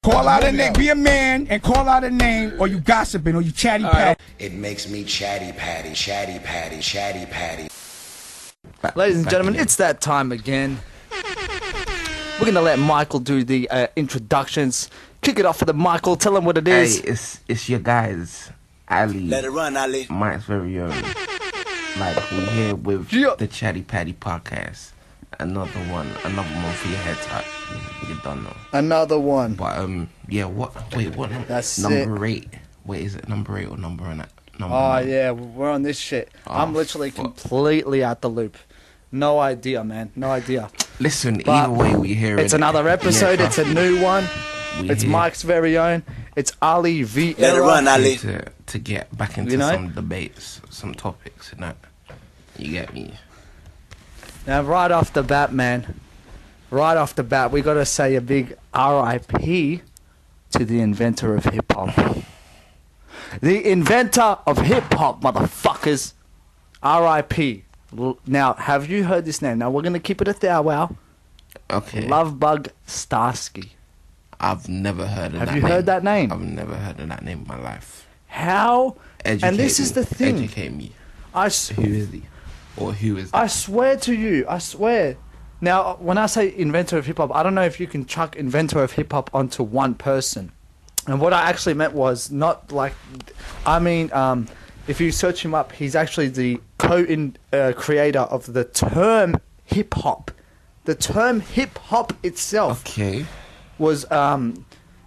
Call out a name, be a man and call out a name, or you gossiping, or you chatty patty. It makes me chatty patty, chatty patty, chatty patty. Ladies and gentlemen, it's that time again. We're gonna let Michael do the introductions. Kick it off for the Michael. Tell him what it is. Hey, it's your guys, Ali. Let it run, Ali. MikesVeryOwn. Like, we here with the Chatty Patty podcast. Another one for your head top. You don't know. Another one. But yeah. What? Wait, what? That's number 8. Wait, is it number 8 or number 9? Oh 9? yeah, we're on this shit. Oh, I'm literally completely out the loop. No idea, man. No idea. Listen, But either way, we hear it. It's another episode. Yeah, it's a new one. It's Mike's very own. It's Ali Vierra. Let it run, Ali. To get back into some debates, some topics, and that. You get me? Now, right off the bat, man. Right off the bat, we got to say a big R.I.P. to the inventor of hip-hop. The inventor of hip-hop, motherfuckers. R.I.P. Now, have you heard this name? Now, we're going to keep it a thou-wow. Okay. Lovebug Starsky. I've never heard of that name. Have you heard that name? I've never heard of that name in my life. How? Educate and this me. is the thing. Educate me. Who is he? Or who is that? I swear to you, I swear. Now, when I say inventor of hip-hop, I don't know if you can chuck inventor of hip-hop onto one person. And what I actually meant was not like... I mean, if you search him up, he's actually the co-creator of the term hip-hop. The term hip-hop itself was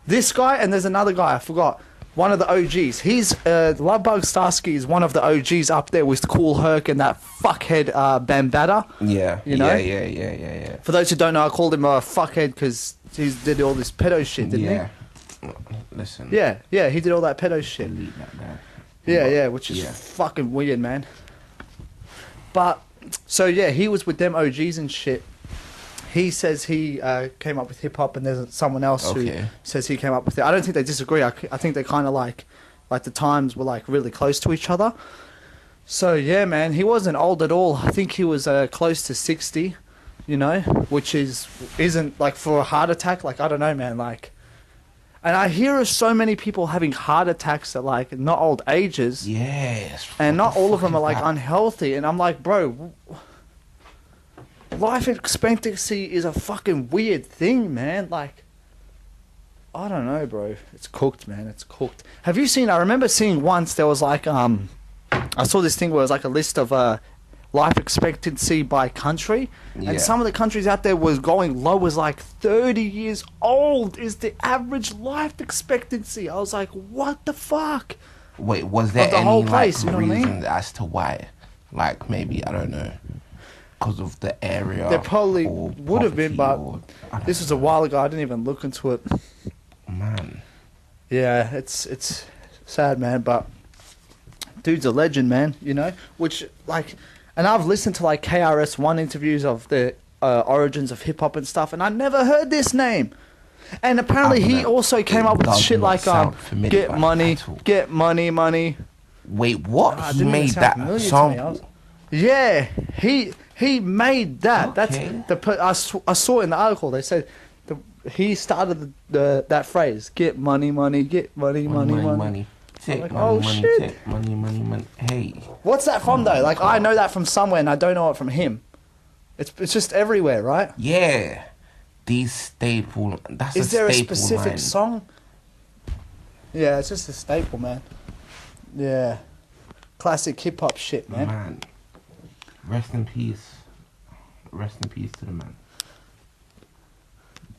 this guy, and there's another guy, I forgot. One of the OGs. He's Lovebug Starsky is one of the OGs up there with Cool Herc and that fuckhead Bambaataa. Yeah. You know? Yeah. For those who don't know, I called him a fuckhead because he did all this pedo shit, didn't he? Listen. Yeah, he did all that pedo shit. Yeah, which is fucking weird, man. But, so yeah, he was with them OGs and shit. He says he came up with hip-hop, and there's someone else who says he came up with it. I don't think they disagree. I think they kind of like the times were like really close to each other. So yeah, man, he wasn't old at all. I think he was close to 60, you know, which isn't like for a heart attack. Like, I don't know, man, like, and I hear of so many people having heart attacks at like not old ages. Yes. And not all of them are like unhealthy. And I'm like, bro, life expectancy is a fucking weird thing, man. Like, I don't know, bro. It's cooked, man. It's cooked. Have you seen... I remember seeing once there was like... I saw this thing where it was like a list of life expectancy by country. Yeah. And some of the countries out there was going low as like 30 years old is the average life expectancy. I was like, what the fuck? Wait, was there the any whole place, like, you know what I reason mean? as to why? Like, maybe, I don't know... because of the area. There probably would have been, but this was a while ago. I didn't even look into it. Man. Yeah, it's sad, man, but dude's a legend, man, you know? Which, like, and I've listened to, like, KRS-One interviews of the origins of hip-hop and stuff, and I never heard this name. And apparently he also came up with shit like, get money, money. Wait, what? He made that song? Yeah, he made that. Okay. That's I saw it in the article. They said he started that phrase. Get money, get money. Take like, money, oh, money, shit. take money. Hey. What's that from though? Like, I know that from somewhere, and I don't know it from him. It's just everywhere, right? Yeah. These staple. That's Is there a staple, specific man. song? Yeah, it's just a staple, man. Yeah, classic hip hop shit, man. Man. Rest in peace. Rest in peace to the man.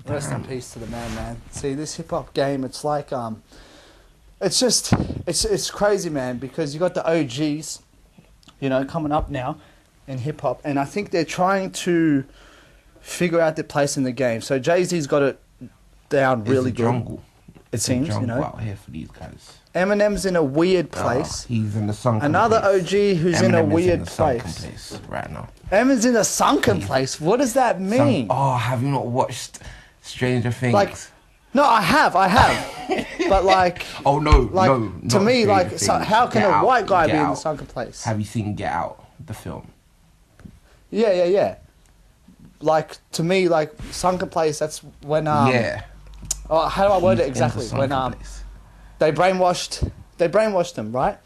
Rest in peace to the man. See, this hip hop game, it's like it's just it's crazy, man, because you got the OGs, you know, coming up now in hip hop, and I think they're trying to figure out their place in the game. So Jay-Z's got it down really good. Jungle. It seems, you know. Out here for these guys. Eminem's in a weird place. He's in the sunken Another place. OG who's in a weird place right now. Eminem's in a sunken place. What does that mean? Have you not watched Stranger Things? Like, no, I have. But like, oh no, like, no. To me, Stranger like, Things. so how can a white guy be in the Out. sunken place? Have you seen Get Out, the film? Yeah. Like, to me, like, sunken place. That's when yeah. Oh, how do I word it He's in the exactly? When sunken place. they brainwashed them, right?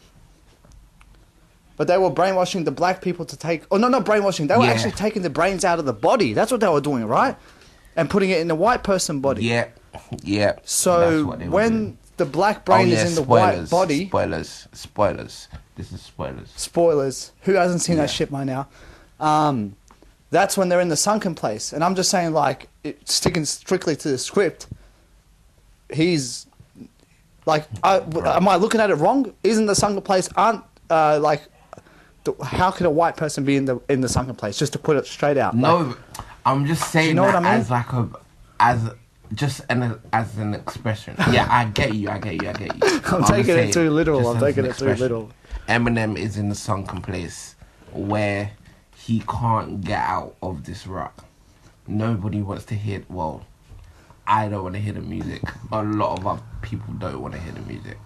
But they were brainwashing the black people to take... Oh, no, not brainwashing. They were actually taking the brains out of the body. That's what they were doing, right? And putting it in the white person body. Yeah, yeah. So when the black brain is in the white body... Spoilers. This is spoilers. Spoilers. Who hasn't seen that shit by now? That's when they're in the sunken place. And I'm just saying, like, sticking strictly to the script, he's... Like, am I looking at it wrong? Isn't the sunken place... how could a white person be in the sunken place? Just to put it straight out. No, like, I'm just saying what I mean? as like as an expression. Yeah, I get you. I'm taking it too literal. Eminem is in the sunken place where he can't get out of this rut. Nobody wants to hear. Well, I don't want to hear the music. A lot of other people don't want to hear the music.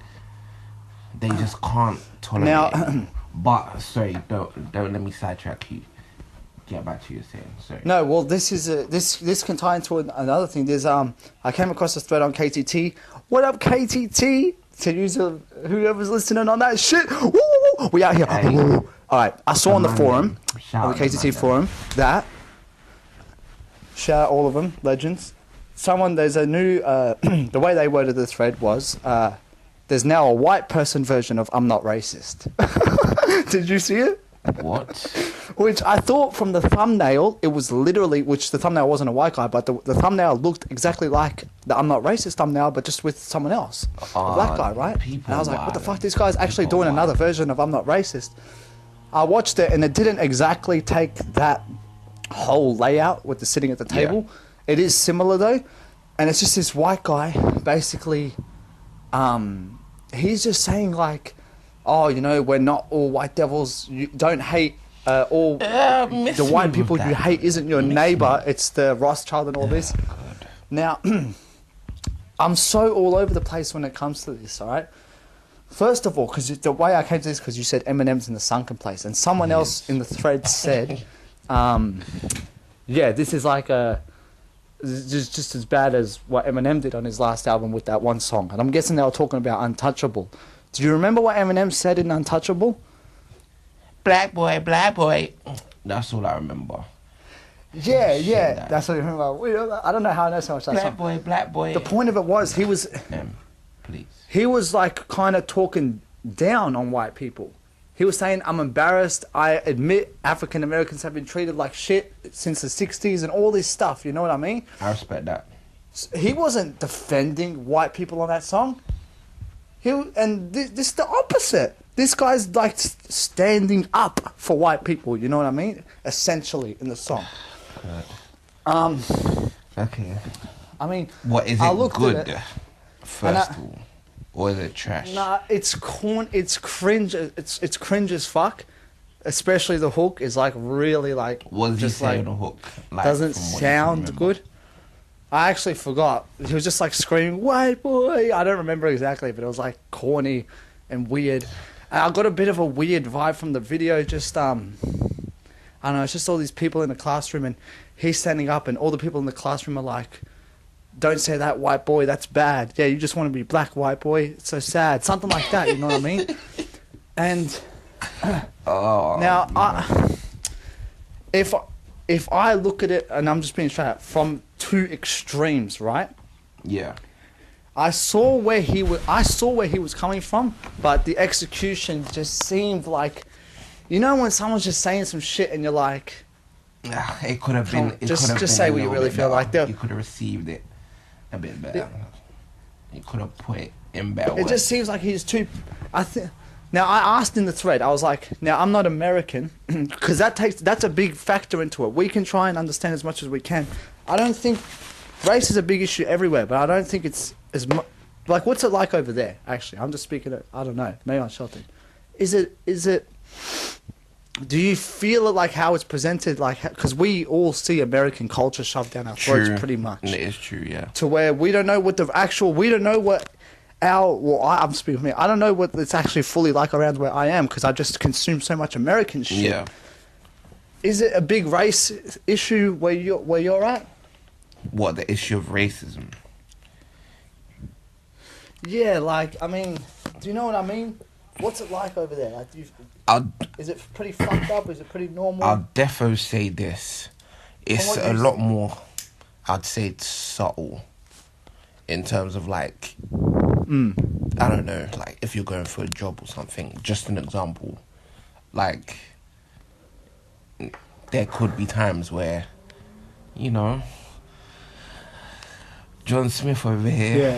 They just can't tolerate it. But sorry, don't let me sidetrack you. Get back to you saying. Sorry. No, well, this is this can tie into another thing. There's I came across a thread on KTT. What up, KTT? To use whoever's listening on that shit. Woo! We out here. Hey. All right, I saw on the forum, on the KTT forum, that shout out all of them, legends. There's a new. The way they worded the thread was. There's now a white person version of I'm Not Racist. Did you see it? What? Which I thought from the thumbnail, it was literally, which the thumbnail wasn't a white guy, but the thumbnail looked exactly like the I'm Not Racist thumbnail, but just with someone else. A black guy, right? And I was like, what the fuck? This guy's actually doing another version of I'm Not Racist. I watched it and it didn't exactly take that whole layout with the sitting at the table. Yeah. It is similar though. And it's just this white guy basically... he's just saying like, oh, you know, we're not all white devils. You don't hate all the white people you hate isn't your neighbor. It's the Rothschild and all this. God. Now, I'm so all over the place when it comes to this. All right. First of all, because the way I came to this, because you said Eminem's in the sunken place, and someone else in the thread said, yeah, this is like just as bad as what Eminem did on his last album with that one song. And I'm guessing they were talking about Untouchable. Do you remember what Eminem said in Untouchable? Black boy, black boy. That's all I remember. Yeah. That's what you remember. I don't know how I know so much that song. Black boy. The point of it was he was... please. He was like kind of talking down on white people. He was saying, I'm embarrassed. I admit African Americans have been treated like shit since the 60s and all this stuff. You know what I mean? I respect that. He wasn't defending white people on that song. This is the opposite. This guy's like standing up for white people. You know what I mean? Essentially in the song. Okay. I mean, what is it good? First of all. Or is it trash? Nah, it's cringe. It's cringe as fuck. Especially the hook is like really like. What does he say on the hook? Like, doesn't sound good. I actually forgot. He was just like screaming, "White boy!" I don't remember exactly, but it was like corny and weird. And I got a bit of a weird vibe from the video. Just I don't know. It's just all these people in the classroom, and he's standing up, and all the people in the classroom are like, don't say that, white boy, that's bad. Yeah, you just want to be black, white boy. It's so sad. Something like that, you know what I mean? And now, if I look at it, and I'm just being straight up, from two extremes, right? Yeah. I saw where he was coming from, but the execution just seemed like, you know when someone's just saying some shit and you're like... It could have been... Just say what you really feel like. You could have received it a bit better. You could have put it in better. It just seems like he's too... Now, I asked in the thread, I was like, now, I'm not American, because that's a big factor into it. We can try and understand as much as we can. I don't think... Race is a big issue everywhere, but I don't think it's as much... Like, what's it like over there, actually? I'm just speaking... I don't know. Maybe I'm shouting. Is it... Do you feel it like how it's presented? Like, because we all see American culture shoved down our throats pretty much. It is true, yeah. To where we don't know what we don't know what I'm speaking for me. I don't know what it's actually fully like around where I am because I just consume so much American shit. Yeah. Is it a big race issue where you're at? What, the issue of racism? Yeah, like, I mean, do you know what I mean? What's it like over there? Like, is it pretty fucked up? Is it pretty normal? I'll defo say this. It's a lot more, I'd say it's subtle in terms of like, I don't know, like if you're going for a job or something, just an example, like there could be times where, you know, John Smith over here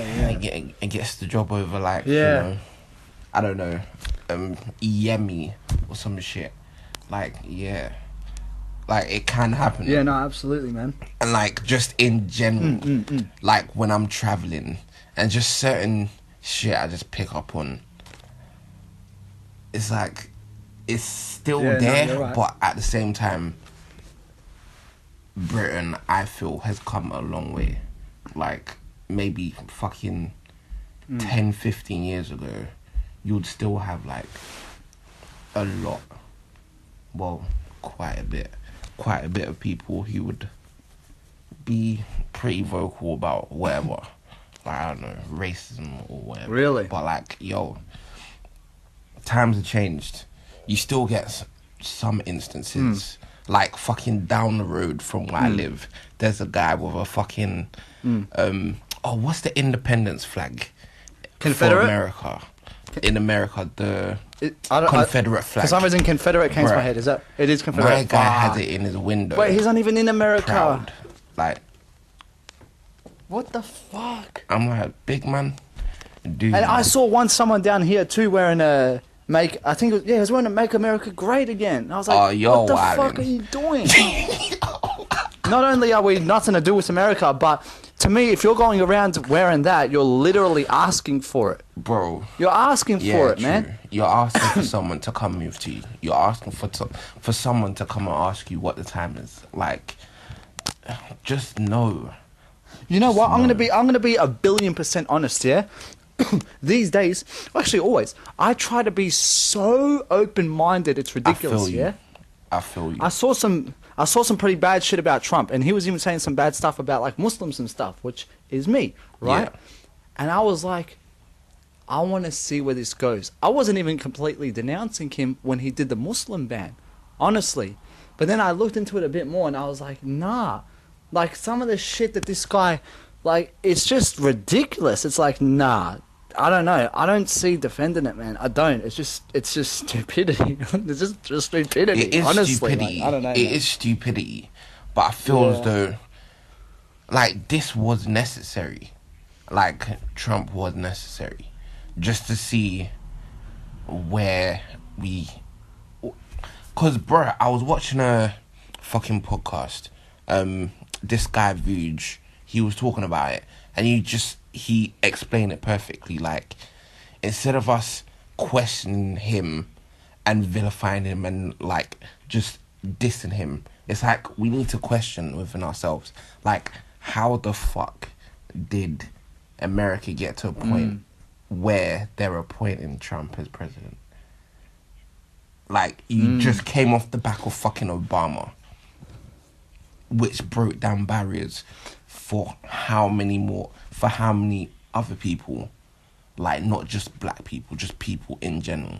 and gets the job over like, you know, I don't know, Yemi or some shit. Like, yeah. Like, it can happen. Yeah, no, absolutely, man. And, like, just in general, like, when I'm travelling, and just certain shit I just pick up on, it's like, it's still there, no, right. but at the same time, Britain, I feel, has come a long way. Like, maybe fucking 10, 15 years ago, you'd still have, like, a lot, well, quite a bit of people who would be pretty vocal about whatever. Like, I don't know, racism or whatever. Really? But, like, yo, times have changed. You still get some instances, like, fucking down the road from where I live, there's a guy with a fucking, what's the independence flag? Confederate? For America. In America, the Confederate flag. For some reason, Confederate came to my head. It is Confederate. My guy has it in his window. Wait, he's not even in America. Proud. Like, what the fuck? I'm like, big man, dude. And I saw someone down here too wearing a make. I think it was wearing a "Make America Great Again." And I was like, what the fuck are you doing? Not only are we nothing to do with America, but to me, if you're going around wearing that, you're literally asking for it. Bro. You're asking for it, true. man. You're asking for someone to come move to you. You're asking for someone to come and ask you what the time is. Like, just know. You know what? I'm gonna be 1,000,000,000% honest, yeah? These days, actually always, I try to be so open-minded, it's ridiculous, yeah? I feel you. I saw some pretty bad shit about Trump, and he was even saying some bad stuff about like Muslims and stuff, which is me, right? Yeah. And I was like, I want to see where this goes. I wasn't even completely denouncing him when he did the Muslim ban, honestly. But then I looked into it a bit more, and I was like, nah. Like, some of the shit that this guy, like, it's just ridiculous. It's like, nah. I don't know. I don't see defending it, man. I don't. It's just stupidity. It's just stupidity. It is honestly. stupidity. Like, I don't know. It is stupidity. But I feel as though, like, this was necessary. Like, Trump was necessary. Just to see where we... Because, bro, I was watching a fucking podcast. This guy, Vuj, he was talking about it. And he explained it perfectly. Like, instead of us questioning him and vilifying him and, like, just dissing him, it's like we need to question within ourselves. Like, how the fuck did America get to a point where they're appointing Trump as president? Like, you just came off the back of fucking Obama, which broke down barriers for how many other people, like, not just black people, just people in general.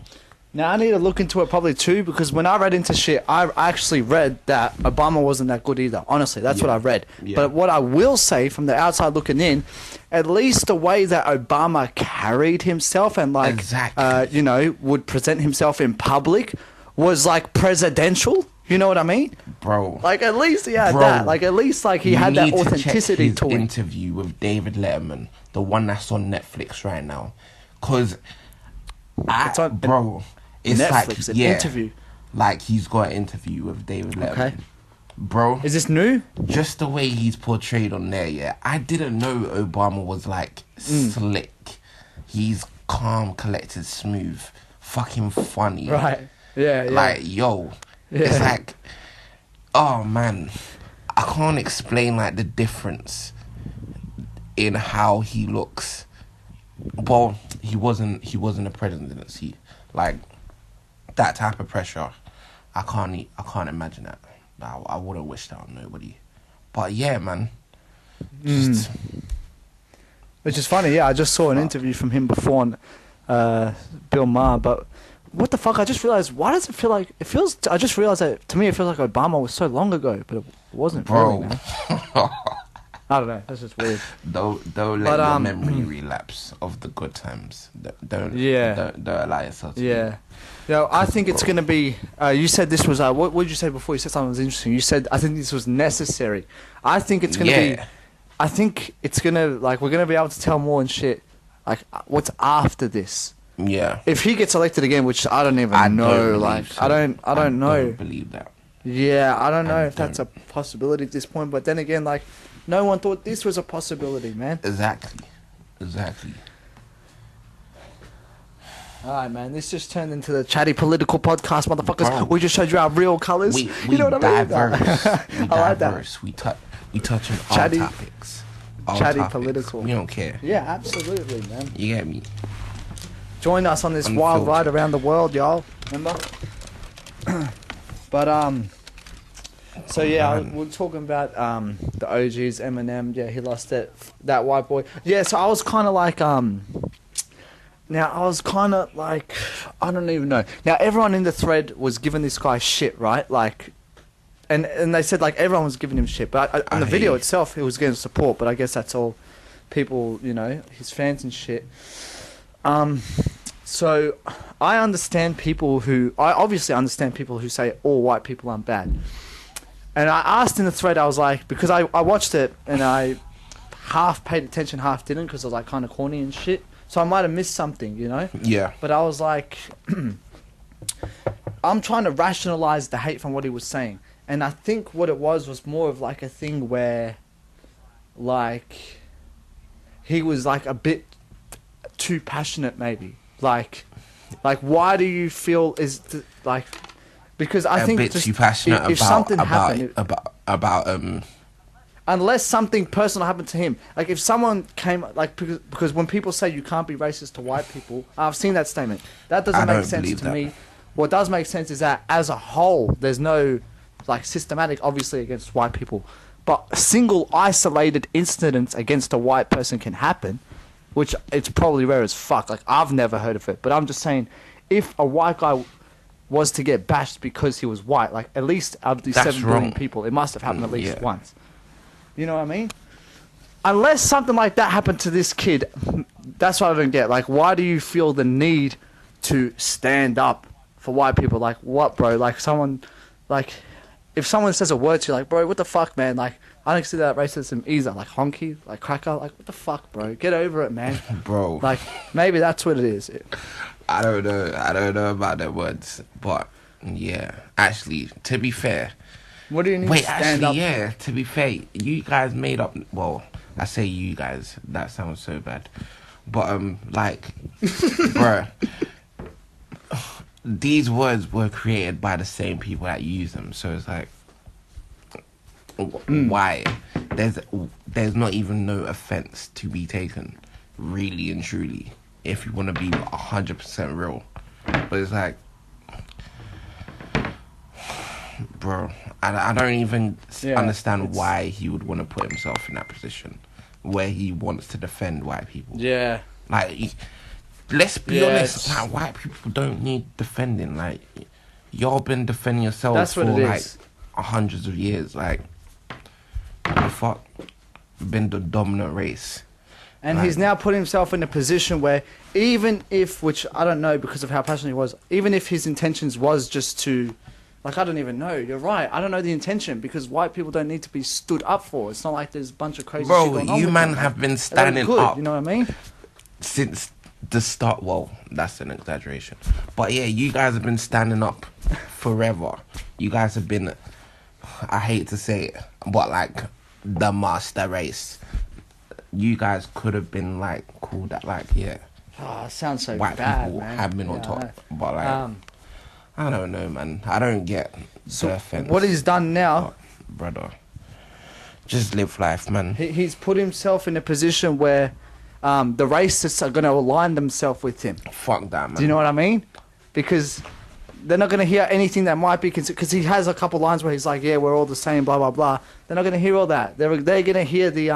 Now, I need to look into it probably too, because when I read into shit, I actually read that Obama wasn't that good either. Honestly, that's what I read. Yeah. But what I will say from the outside looking in, at least the way that Obama carried himself and, like, you know, would present himself in public was, like, presidential. You know what I mean? Bro. Like, at least he had that. Like, at least, like, he had that authenticity to him. Interview with David Letterman, the one that's on Netflix right now. Because, it's like, Netflix, an interview. Like, he's got an interview with David Letterman. Okay. Bro. Is this new? Just the way he's portrayed on there, yeah. I didn't know Obama was, like, slick. He's calm, collected, smooth, fucking funny. Right. Yeah, yeah. Like, yo... Yeah. It's like, oh man, I can't explain, like, the difference in how he looks. Well, he wasn't a presidency. Like, that type of pressure, I can't imagine that. I wouldn't wish that on nobody. But yeah, man, just Which is funny, yeah. I just saw an interview from him before on Bill Maher, but what the fuck? I just realized, why does it feel like it feels? I just realized that to me it feels like Obama was so long ago, but it wasn't. Bro. Really, man. I don't know. That's just weird. Don't let your memory relapse of the good times. Don't allow yourself to. Yeah. No, I think it's gonna be. You said this was. What did you say before? You said something was interesting. You said I think this was necessary. I think it's gonna be. I think it's gonna we're gonna be able to tell more and shit. Like what's after this. Yeah. If he gets elected again, which I don't even know, I don't know. I don't believe that. Yeah, I don't know if that's a possibility at this point. But then again, no one thought this was a possibility, man. Exactly. Alright, man, this just turned into the Chatty political podcast, motherfuckers. Bro, we just showed you our real colours. We you know what diverse. I mean? I like that. We touch on Chatty, all topics. Chatty political. We don't care. Yeah, absolutely, man. You get me? Join us on this wild ride around the world, y'all. Remember? But so yeah, we're talking about the OGs, Eminem. Yeah, he lost it. That white boy. Yeah, so I was kind of like Now, I was kind of like, I don't even know. Now, everyone in the thread was giving this guy shit, right? And they said, everyone was giving him shit. But on the video itself, he was getting support. But I guess that's all people, his fans and shit. So, I understand people I obviously understand people who say all white people aren't bad. And I asked in the thread, I was like, because I watched it and I half paid attention, half didn't, because I was kind of corny and shit. So I might have missed something, Yeah. But I was like, I'm trying to rationalize the hate from what he was saying. And I think what it was more of a thing where, he was a bit too passionate maybe. Why do you feel because I think a bit too passionate if something happened, about unless something personal happened to him. If someone came, because when people say you can't be racist to white people, I've seen that statement. That doesn't make sense to me. What does make sense is that as a whole, there's no, systematic, obviously, against white people. But single, isolated incidents against a white person can happen, which it's probably rare as fuck. I've never heard of it. But I'm just saying, if a white guy was to get bashed because he was white, at least out of these 7 billion people, it must have happened at least once. You know what I mean? Unless something like that happened to this kid, that's what I don't get. Why do you feel the need to stand up for white people? What, bro? If someone says a word to you, bro, what the fuck, man? I don't consider that racism either. Honky, cracker, what the fuck, bro? Get over it, man. Bro. Maybe that's what it is. I don't know about the words, but yeah. Actually, to be fair. What do you need to stand up? Yeah, to be fair, you guys made up, well, I say you guys, that sounds so bad. But, bruh, these words were created by the same people that use them, so it's why? There's not even no offense to be taken, really and truly, if you want to be 100% real. But it's bro, I don't even understand why he would want to put himself in that position where he wants to defend white people. Yeah. Let's be honest, white people don't need defending. Y'all been defending yourselves for hundreds of years. What the fuck? Been the dominant race. And he's now put himself in a position where even if, which I don't know because of how passionate he was, even if his intentions was just to, I don't even know. You're right. I don't know the intention because white people don't need to be stood up for. It's not like there's a bunch of crazy shit going on. You man have been standing up. You know what I mean? Since the start. Well, that's an exaggeration. But yeah, you guys have been standing up forever. You guys have been, I hate to say it, but the master race. You guys could have been called that Oh, it sounds so white bad, people man. have been on top. But I don't know, man. I don't get the offense. What he's done now, brother, just live life, man. He's put himself in a position where the racists are going to align themselves with him. Fuck that, man. Do you know what I mean? Because they're not going to hear anything that might be considered. Because he has a couple lines where he's yeah, we're all the same, blah blah blah. They're not going to hear all that. They're going to hear the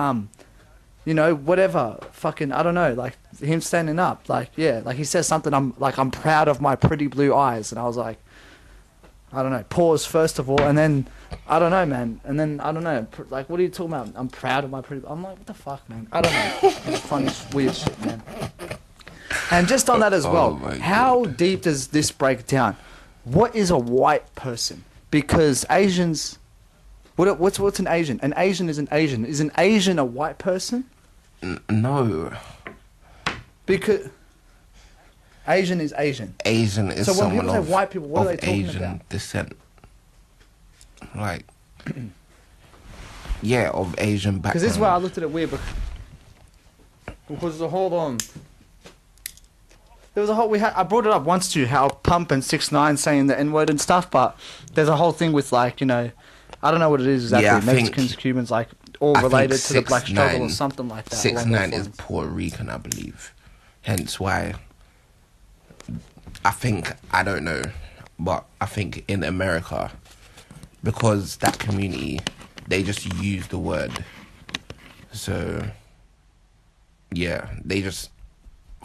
you know, whatever, fucking, I don't know, like, him standing up, like, yeah, like, he says something, I'm proud of my pretty blue eyes, and I was like, I don't know, pause first of all, and then, I don't know, man, and then, I don't know, like, what are you talking about? I'm proud of my pretty, I'm like, what the fuck, man? I don't know, it's funny, weird shit, man. And just on that as well, how deep does this break down? What is a white person? Because Asians... What's an Asian? An Asian is an Asian. Is an Asian a white person? No. Because Asian is Asian. Asian is so when someone people of, say white people, what are they talking Asian about? descent. Like, yeah, of Asian background. Because this is why I looked at it weird. Because the whole there was a whole I brought it up once too, how Pump and 6ix9ine saying the N-word and stuff, but there's a whole thing with, like, you know, I don't know what it is exactly. Yeah, Mexicans, Cubans, like, all related to the black struggle or something like that. 6ix9ine is Puerto Rican, I believe. Hence why I don't know, but I think in America, because that community, they just use the word. So, yeah, they just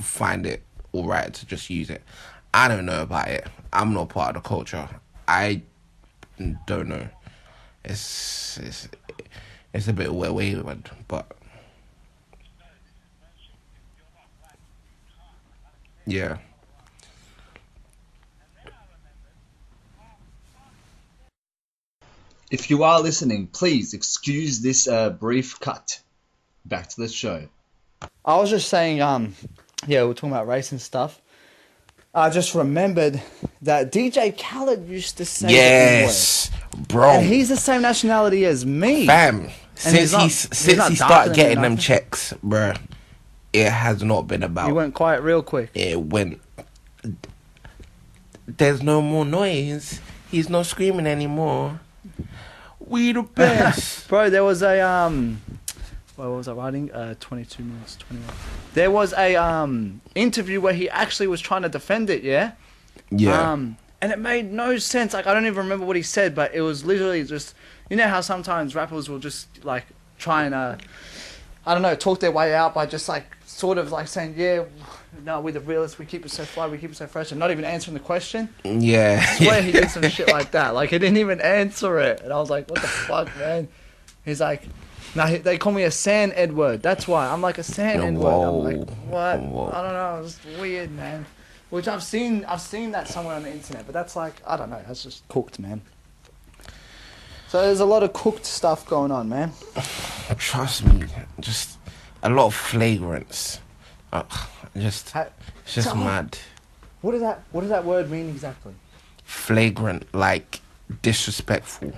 find it alright to just use it. I don't know about it. I'm not part of the culture. I don't know. It's a bit wayward, but yeah. If you are listening, please excuse this brief cut. Back to the show. I was just saying, yeah, we're talking about race and stuff. I just remembered that DJ Khalid used to say yes, bro. And he's the same nationality as me. Fam, since he started getting them nothing. checks, bro, it has not been about. He went quiet real quick. It went. There's no more noise. He's not screaming anymore. We the best. Bro, there was a what was I writing? 22 minutes, 21. There was a interview where he actually was trying to defend it, yeah? Yeah. And it made no sense. Like, I don't even remember what he said, but it was literally just, you know how sometimes rappers will just, like, try and, I don't know, talk their way out by just, like, sort of, like, saying, yeah, no, we're the realists, we keep it so fly, we keep it so fresh, and not even answering the question. Yeah. I swear he did some shit like that. Like, he didn't even answer it. And I was like, what the fuck, man? He's like, no, they call me a San Edward. That's why. I'm like a San Edward. I'm like, what? Whoa. I don't know. It's weird, man. Which I've seen that somewhere on the internet, but that's like, I don't know. That's just cooked, man. So there's a lot of cooked stuff going on, man. Trust me, just a lot of flagrants. It's just mad. What does that word mean exactly? Flagrant, like disrespectful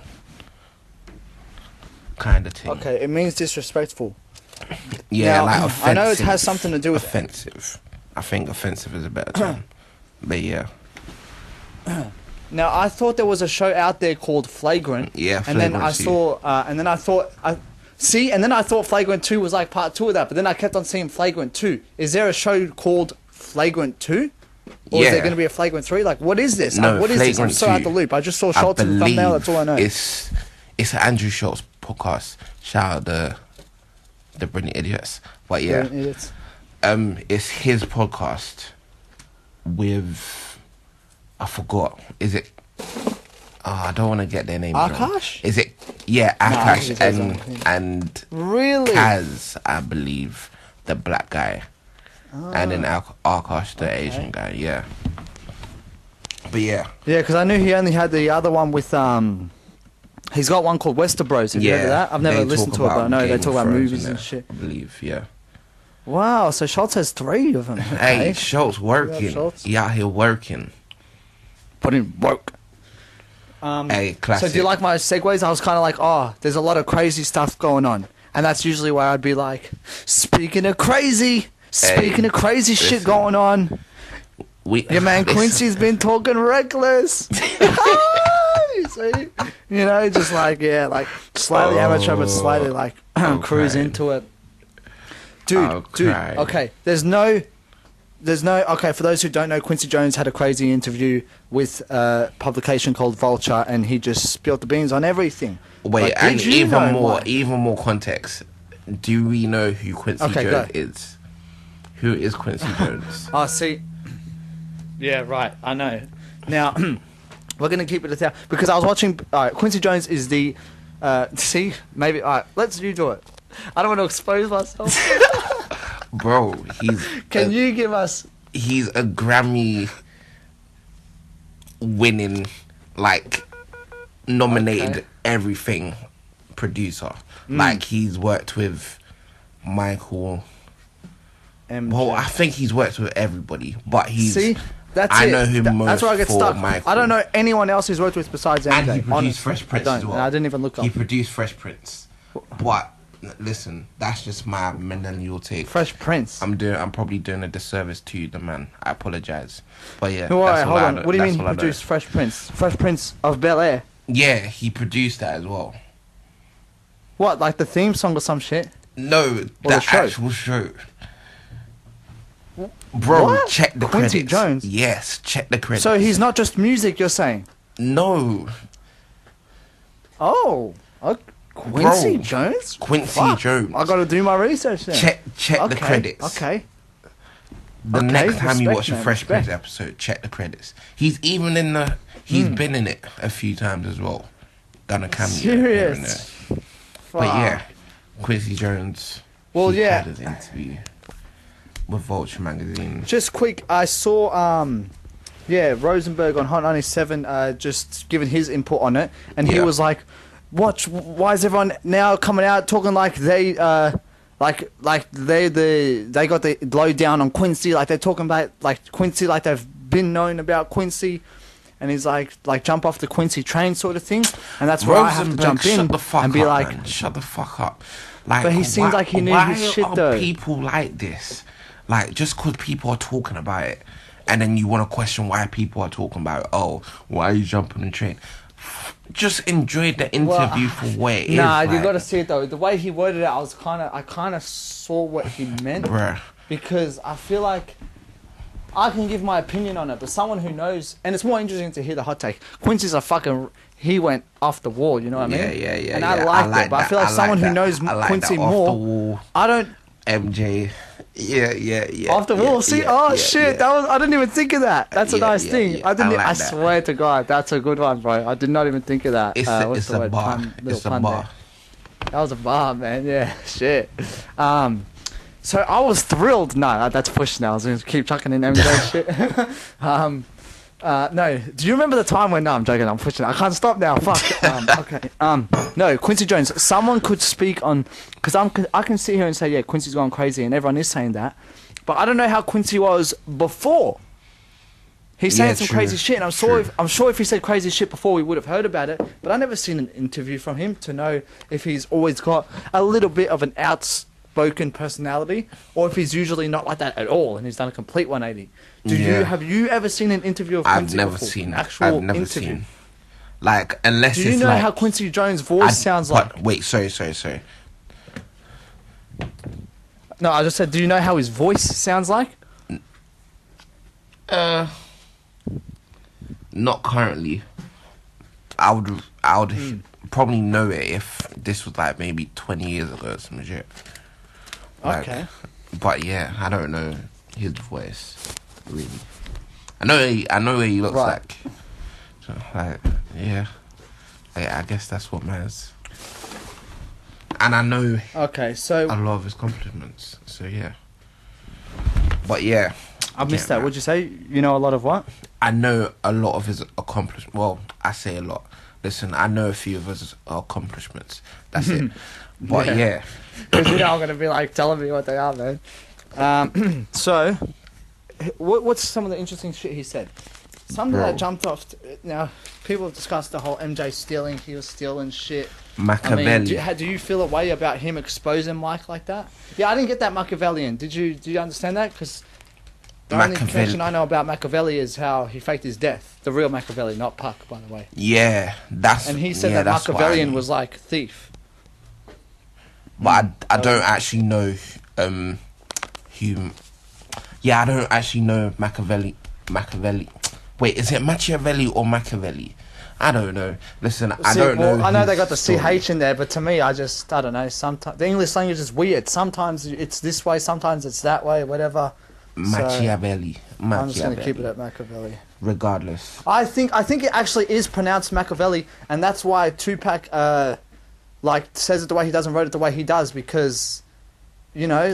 kind of thing. Okay, it means disrespectful. Yeah, now, like offensive. I know it has something to do with offensive. I think offensive is a better term. But yeah. Now, I thought there was a show out there called Flagrant. Yeah, and then I Flagrancy. saw, and then I thought, and then I thought Flagrant 2 was like part 2 of that, but then I kept on seeing Flagrant 2. Is there a show called Flagrant 2? Or is there going to be a Flagrant 3? Like, what is this? No, what is this? I'm Flagrant so 2. out the loop. I just saw Schultz in the thumbnail, that's all I know. It's Andrew Schultz podcast. Shout out the Brilliant Idiots. But yeah, Brilliant Idiots. It's his podcast with, I forgot. Is it? I don't want to get their names wrong. Akash? Is it? Yeah, Akash and Really? Kaz, I believe, the black guy, and then Akash, the Asian guy. Yeah. But yeah. Yeah, because I knew he only had the other one with he's got one called Westerbros. Have you heard of that? I've never listened to it, but I know they talk about movies and shit. I believe, yeah. Wow, so Schultz has 3 of them. Hey, Schultz working. Schultz. He out here working. Put in work. Hey, classic. So do you like my segues? I was kind of like, oh, there's a lot of crazy stuff going on. And that's usually where I'd be like, speaking of crazy shit going on. Your man Quincy's been talking reckless. See? You know, just like, yeah, like slightly amateur, but slightly like cruise into it. Dude, okay, there's no, okay, for those who don't know, Quincy Jones had a crazy interview with a publication called Vulture, and he just spilled the beans on everything. Wait, Like, and did you know even why? more context. Do we know who Quincy Okay, Jones go. is? Who is Quincy Jones? Oh, see. Yeah, right. I know. Now, we're going to keep it at that because I was watching. Quincy Jones is the. See, maybe. All right, let's you do it. I don't want to expose myself. Bro, he's. Can you give us? He's a Grammy winning, like, nominated everything producer. Like, he's worked with Michael. MJ. Well, I think he's worked with everybody, but he's. See, that's I it. know him most That's where I get for stuck. Michael. I don't know anyone else he's worked with besides MJ. And he produced honestly. Fresh Prince I as don't, well. and I didn't even look up. He produced Fresh Prince. But listen, that's just my millennial take. Fresh Prince. I'm probably doing a disservice to the man. I apologize. But yeah, No, that's alright, all hold I on. know. What do you That's mean he all I know. produced Fresh Prince? Fresh Prince of Bel Air. Yeah, he produced that as well. What, like the theme song or some shit? No, the the show? actual show. Bro, What? check the Quincy credits. Jones? Yes, check the credits. So he's not just music, you're saying? No, Oh, Quincy Bro, Jones? Quincy Fuck. Jones. I gotta do my research then. Check the Okay, credits. Okay. The Okay, next time you respect, watch a man, Fresh Prince respect. episode, check the credits. He's even in the. He's been in it a few times as well. Done a cameo. here and Serious? there. But yeah, Quincy Jones. Well, he yeah. had an interview with Vulture magazine. Just quick, I saw Rosenberg on Hot 97 just giving his input on it, and he Yeah. was like, "Watch, why is everyone now coming out talking like they they got the low down on Quincy, like they're talking about like Quincy, like they've been known about Quincy." And he's like jump off the Quincy train sort of thing, and that's where I have to Rosenberg, jump in shut the fuck and be up, like, man. Shut the fuck up. Like, But he seems like he knew why his shit, are though. people like this? Like, just because people are talking about it, and then you want to question why people are talking about it. Oh, why are you jumping the train? Just enjoy the interview for where it is. Nah, you like, got to see it though. The way he worded it, I kind of saw what he meant. Bruh. Because I feel like I can give my opinion on it, but someone who knows, and it's more interesting to hear the hot take. Quincy's he went off the wall, you know what I mean? Yeah. And yeah. I liked it, but I feel like someone who knows Quincy off more, the wall, I don't. MJ. Yeah. Off the wall, see? Shit, that was, I didn't even think of that. That's a Yeah, nice yeah, thing. yeah. I didn't. I like I that. swear to God, that's a good one, bro. I did not even think of that. It's What's the a word? bar. Little It's a pun bar. there. That was a bar, man. Yeah, shit. So I was thrilled. No, that's push now. I was going to keep chucking in MJ shit. No, do you remember the time when? No, I'm joking. I'm pushing. I can't stop now. Fuck. Okay. No, Quincy Jones. Someone could speak on because I can sit here and say, yeah, Quincy's gone crazy, and everyone is saying that, but I don't know how Quincy was before. He's saying Yeah, some true, crazy shit, and true. I'm sure if he said crazy shit before, we would have heard about it. But I never seen an interview from him to know if he's always got a little bit of an outspoken personality, or if he's usually not like that at all, and he's done a complete 180. Yeah. Have you ever seen an interview of I've Quincy never before? seen An it. actual I've never interview. seen. Like, unless Do you it's know like, how Quincy Jones' voice sounds like? Wait, sorry. No, I just said, do you know how his voice sounds like? Not currently. I would probably know it if this was like maybe 20 years ago or some shit. Like, Okay. But yeah, I don't know his voice really. I know what he looks Right. like. So, like, yeah. I guess that's what matters. And I know Okay, a so lot of his compliments. So yeah. But yeah. I missed yeah, that. What'd you say? You know a lot of what? I know a lot of his accomplishments. Well, I say a lot. Listen, I know a few of his accomplishments. That's it. But yeah. Because you know I'm gonna be like telling me what they are, man. So, what's some of the interesting shit he said? Something Bro. that jumped off. Now, people have discussed the whole MJ stealing. He was stealing shit. Machiavelli. I mean, do you feel a way about him exposing Mike like that? Yeah, I didn't get that Machiavellian. Did you understand that? Because the only connection I know about Machiavelli is how he faked his death. The real Machiavelli, not Puck, by the way. Yeah, that's. And he said yeah, that that's what I Machiavellian mean. was like thief. But I don't actually know who. Yeah, I don't actually know Machiavelli. Wait, is it Machiavelli or Machiavelli? I don't know. Listen, I don't know. I know they got the story. CH in there, but to me, I don't know. Sometimes the English language is weird. Sometimes it's this way, sometimes it's that way, whatever. Machiavelli. I'm just going to keep it at Machiavelli. Regardless. I think it actually is pronounced Machiavelli, and that's why Tupac says it the way he does and wrote it the way he does, because you know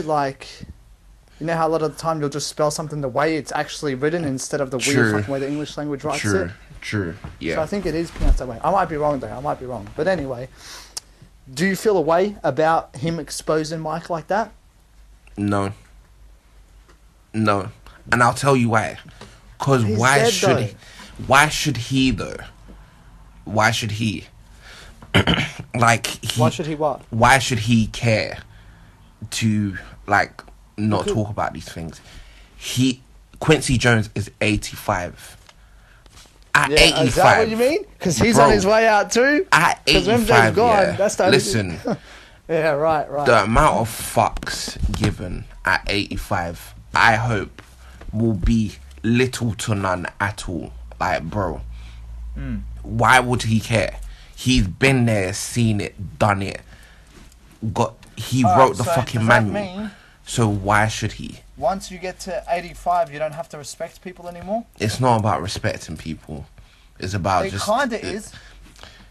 how a lot of the time you'll just spell something the way it's actually written instead of the weird fucking way the English language writes it. True. Yeah. So I think it is pronounced that way. I might be wrong though. I might be wrong. But anyway, do you feel a way about him exposing Mike like that? No. And I'll tell you why. Because why should he though? Why should he? Why should he what? Why should he care to not talk about these things? Quincy Jones is 85. At 85. Is that what you mean? Because he's on his way out too? At 85, gone, that's the listen. Yeah, right. The amount of fucks given at 85, I hope, will be little to none at all. Like, bro, why would he care? He's been there, seen it, done it. He wrote the fucking manual. So why should he? Once you get to 85, you don't have to respect people anymore? It's not about respecting people. It's about it kinda is.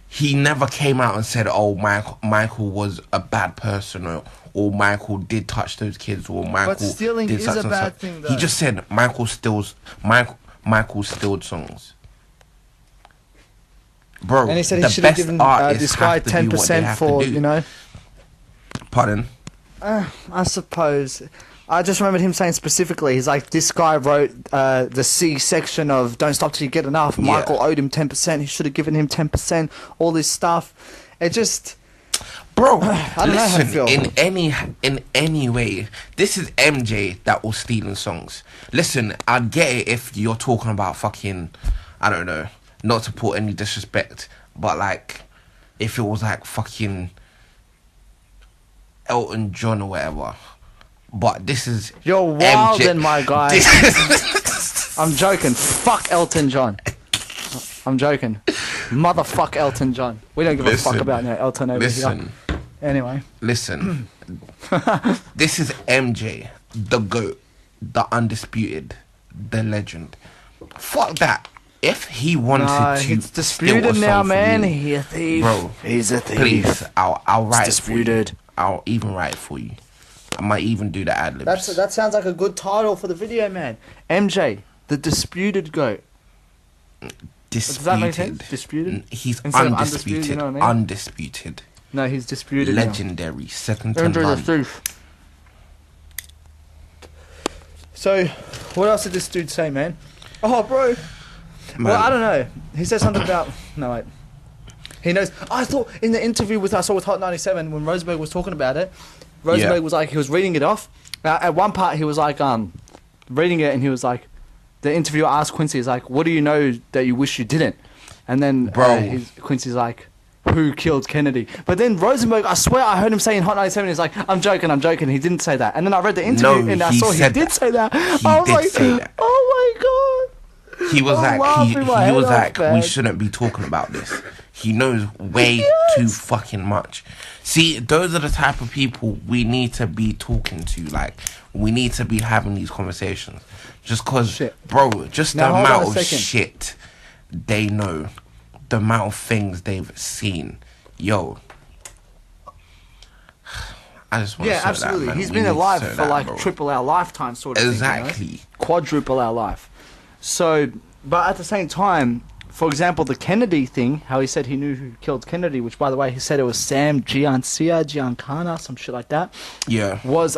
He never came out and said, "Oh, Michael was a bad person," or Michael did touch those kids, or Michael. But stealing did is such a and bad such. thing, though. He just said Michael stilled songs. Bro, and he said he should have given this guy 10% for, you know. Pardon? I suppose. I just remembered him saying specifically, he's like, this guy wrote the C section of Don't Stop Till You Get Enough. Yeah. Michael owed him 10%. He should have given him 10%. All this stuff. It just... Bro, I don't know how to feel. in any way, this is MJ that was stealing songs. Listen, I'd get it if you're talking about fucking, I don't know, not to put any disrespect, but like, if it was like fucking Elton John or whatever. But this is You're wildin', my guy. I'm joking. Fuck Elton John. I'm joking. Motherfuck Elton John. We don't give a fuck about no Elton over here. Anyway. Listen. This is MJ, the GOAT, the undisputed, the legend. Fuck that. If he wanted to, it's disputed now, man. He's a thief. Bro, he's a thief. Please, I'll write it's disputed. It for you. I'll even write it for you. I might even do the ad libs. That sounds like a good title for the video, man. MJ, the disputed GOAT. Disputed. Does that make sense? Disputed? He's Instead undisputed. You know what I mean? Undisputed. No, he's disputed. Legendary. Second to MJ the none. thief. So, what else did this dude say, man? Oh, bro. Man. Well, I don't know. He said something about... No, wait. He knows... I thought in the interview I saw with Hot 97, when Rosenberg was talking about it, Rosenberg was like, he was reading it off. At one part, he was like, reading it, and he was like, the interviewer asked Quincy, he's like, what do you know that you wish you didn't? And then Quincy's like, who killed Kennedy? But then Rosenberg, I swear I heard him say in Hot 97, he's like, I'm joking. He didn't say that. And then I read the interview, and I saw he did say that. I was like, oh my God. He was we shouldn't be talking about this. He knows way too fucking much. See, those are the type of people we need to be talking to. Like, we need to be having these conversations. Just cause, bro, just the amount of shit they know, the amount of things they've seen. Yo, I just want to say absolutely. that, man. He's been alive for like triple our lifetime, sort of exactly. thing. You know? Quadruple our life. So, but at the same time, for example, the Kennedy thing, how he said he knew who killed Kennedy, which, by the way, he said it was Sam Giancana, some shit like that. Yeah. Was,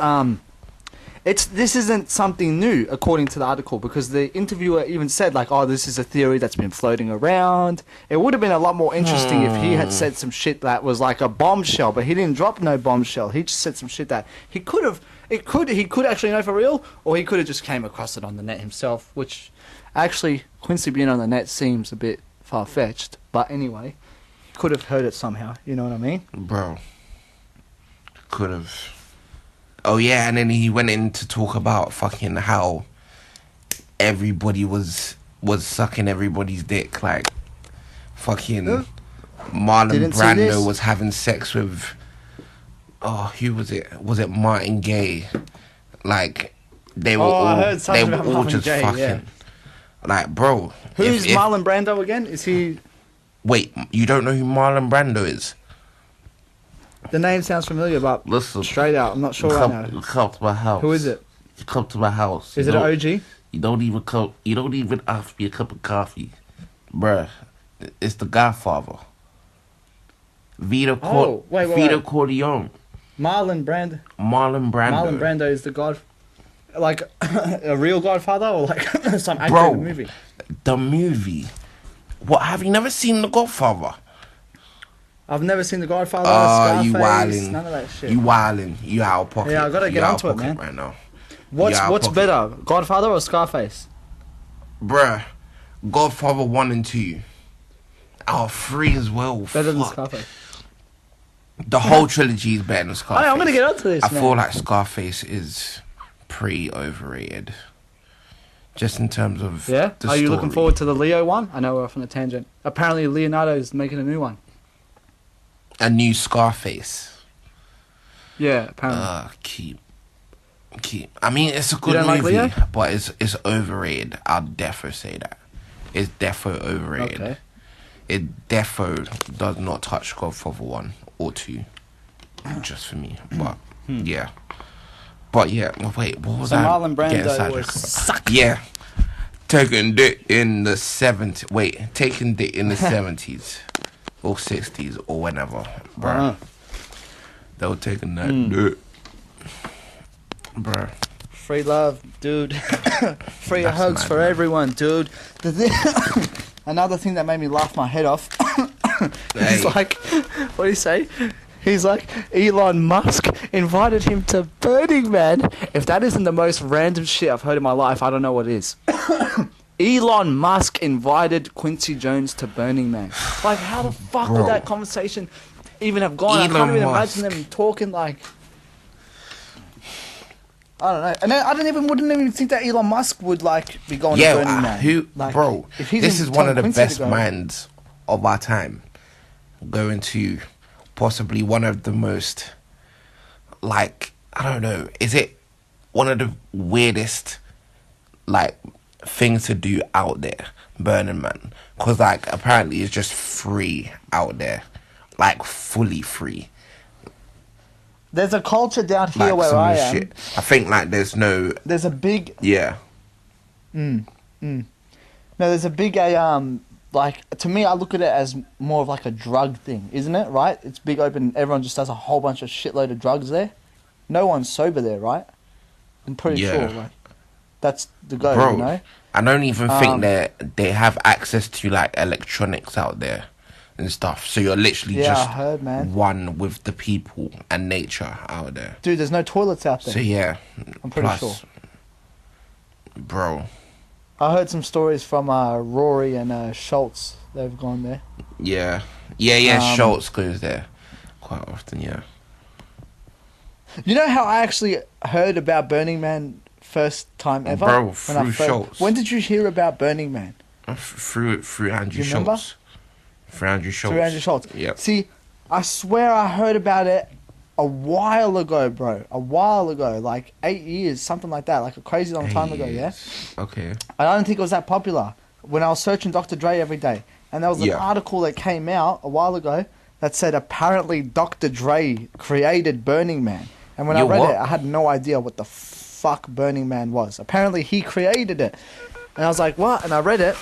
this isn't something new, according to the article, because the interviewer even said, like, oh, this is a theory that's been floating around. It would have been a lot more interesting if he had said some shit that was like a bombshell, but he didn't drop no bombshell. He just said some shit that he could have, he could actually know for real, or he could have just came across it on the net himself, which... Actually, Quincy being on the net seems a bit far-fetched. But anyway, could have heard it somehow. You know what I mean? Bro. Could have. Oh, yeah, and then he went in to talk about fucking how everybody was sucking everybody's dick. Like, fucking Marlon Didn't see this. Brando was having sex with, oh, who was it? Was it Martin Gaye? Like, they were I all, heard they something were about all Marvin just Gaye, fucking. yeah. Like, bro. Who's Marlon Brando again? Is he... Wait, you don't know who Marlon Brando is? The name sounds familiar, but Listen, straight out, I'm not sure right now. come to my house. Who is it? You come to my house. Is it an OG? You don't even come. You don't even offer me a cup of coffee, bruh. It's the Godfather. Vito Corleone. Marlon Brando. Marlon Brando. Marlon Brando is the god... Like, a real godfather or like some actor Bro, in the movie? The movie. What, have you never seen The Godfather? I've never seen The Godfather, Oh, you Scarface, wildin'. none of that shit. You wildin'. You out of pocket. Yeah, I gotta get You out onto of it, pocket man. right now. What's You out of pocket. better, Godfather or Scarface? Bruh, Godfather 1 and 2. Oh, 3 as well. Better than Fuck. Scarface. The whole trilogy is better than Scarface. I'm gonna get onto this, I man. feel like Scarface is pretty overrated. Just in terms of Yeah? the Are you story. looking forward to the Leo one? I know we're off on a tangent. Apparently Leonardo's making a new one. A new Scarface. Yeah, apparently. Keep. I mean, it's a good don't like movie, Leo? but it's overrated. I'll defo say that. It's defo overrated. Okay. It defo does not touch Godfather 1 or 2. Just for me. But, yeah. But, yeah. Wait, what was So I Marlon getting Brando sidetracked was about? suck. Yeah. Taking dick in the 70s. Wait, taking dick in the 70s or 60s or whenever. Bruh. Uh-huh. They were taking that dick. Bruh. Free love, dude. Free That's hugs mad, for man. everyone, dude. Another thing that made me laugh my head off. He's Hey. like, what do you say? He's like, Elon Musk invited him to Burning Man. If that isn't the most random shit I've heard in my life, I don't know what is. Elon Musk invited Quincy Jones to Burning Man. Like, how the fuck Bro. would that conversation even have gone? I Elon can't even Musk. imagine them talking like... I don't know. And I wouldn't even think that Elon Musk would, like, be going to Burning Man. Like, bro, if he's this is one of the telling Quincy to best go- minds of our time. Going to possibly one of the most, like, I don't know, is it one of the weirdest, like, things to do out there, Burning Man? Because, like, apparently it's just free out there. Like, fully free. There's a culture down here Like, where some I of the am. shit. I think, like, there's no, There's a big... yeah. No, there's a big... like, to me, I look at it as more of like a drug thing, isn't it, right? It's big open, everyone just does a whole bunch of shitload of drugs there. No one's sober there, right? I'm pretty Yeah. sure, like, that's the go, Bro, you know? I don't even think they have access to, like, electronics out there and stuff. So you're literally Yeah, just I heard, man. one with the people and nature out there. Dude, there's no toilets out there. So yeah, I'm pretty plus, sure. bro. I heard some stories from Rory and Schultz. They've gone there. Yeah. Schultz goes there quite often. Yeah. You know how I actually heard about Burning Man first time ever? Bro, through Schultz. When did you hear about Burning Man? Through Andrew You remember? Schultz. Through Andrew Schultz. Through Andrew Schultz. Yep. See, I swear I heard about it a while ago, bro. A while ago. Like 8 years, something like that. Like a crazy long time ago, yeah? Okay. I don't think it was that popular. When I was searching Dr. Dre every day. And there was an article that came out a while ago that said apparently Dr. Dre created Burning Man. And when I read it, I had no idea what the fuck Burning Man was. Apparently he created it. And I was like, what? And I read it.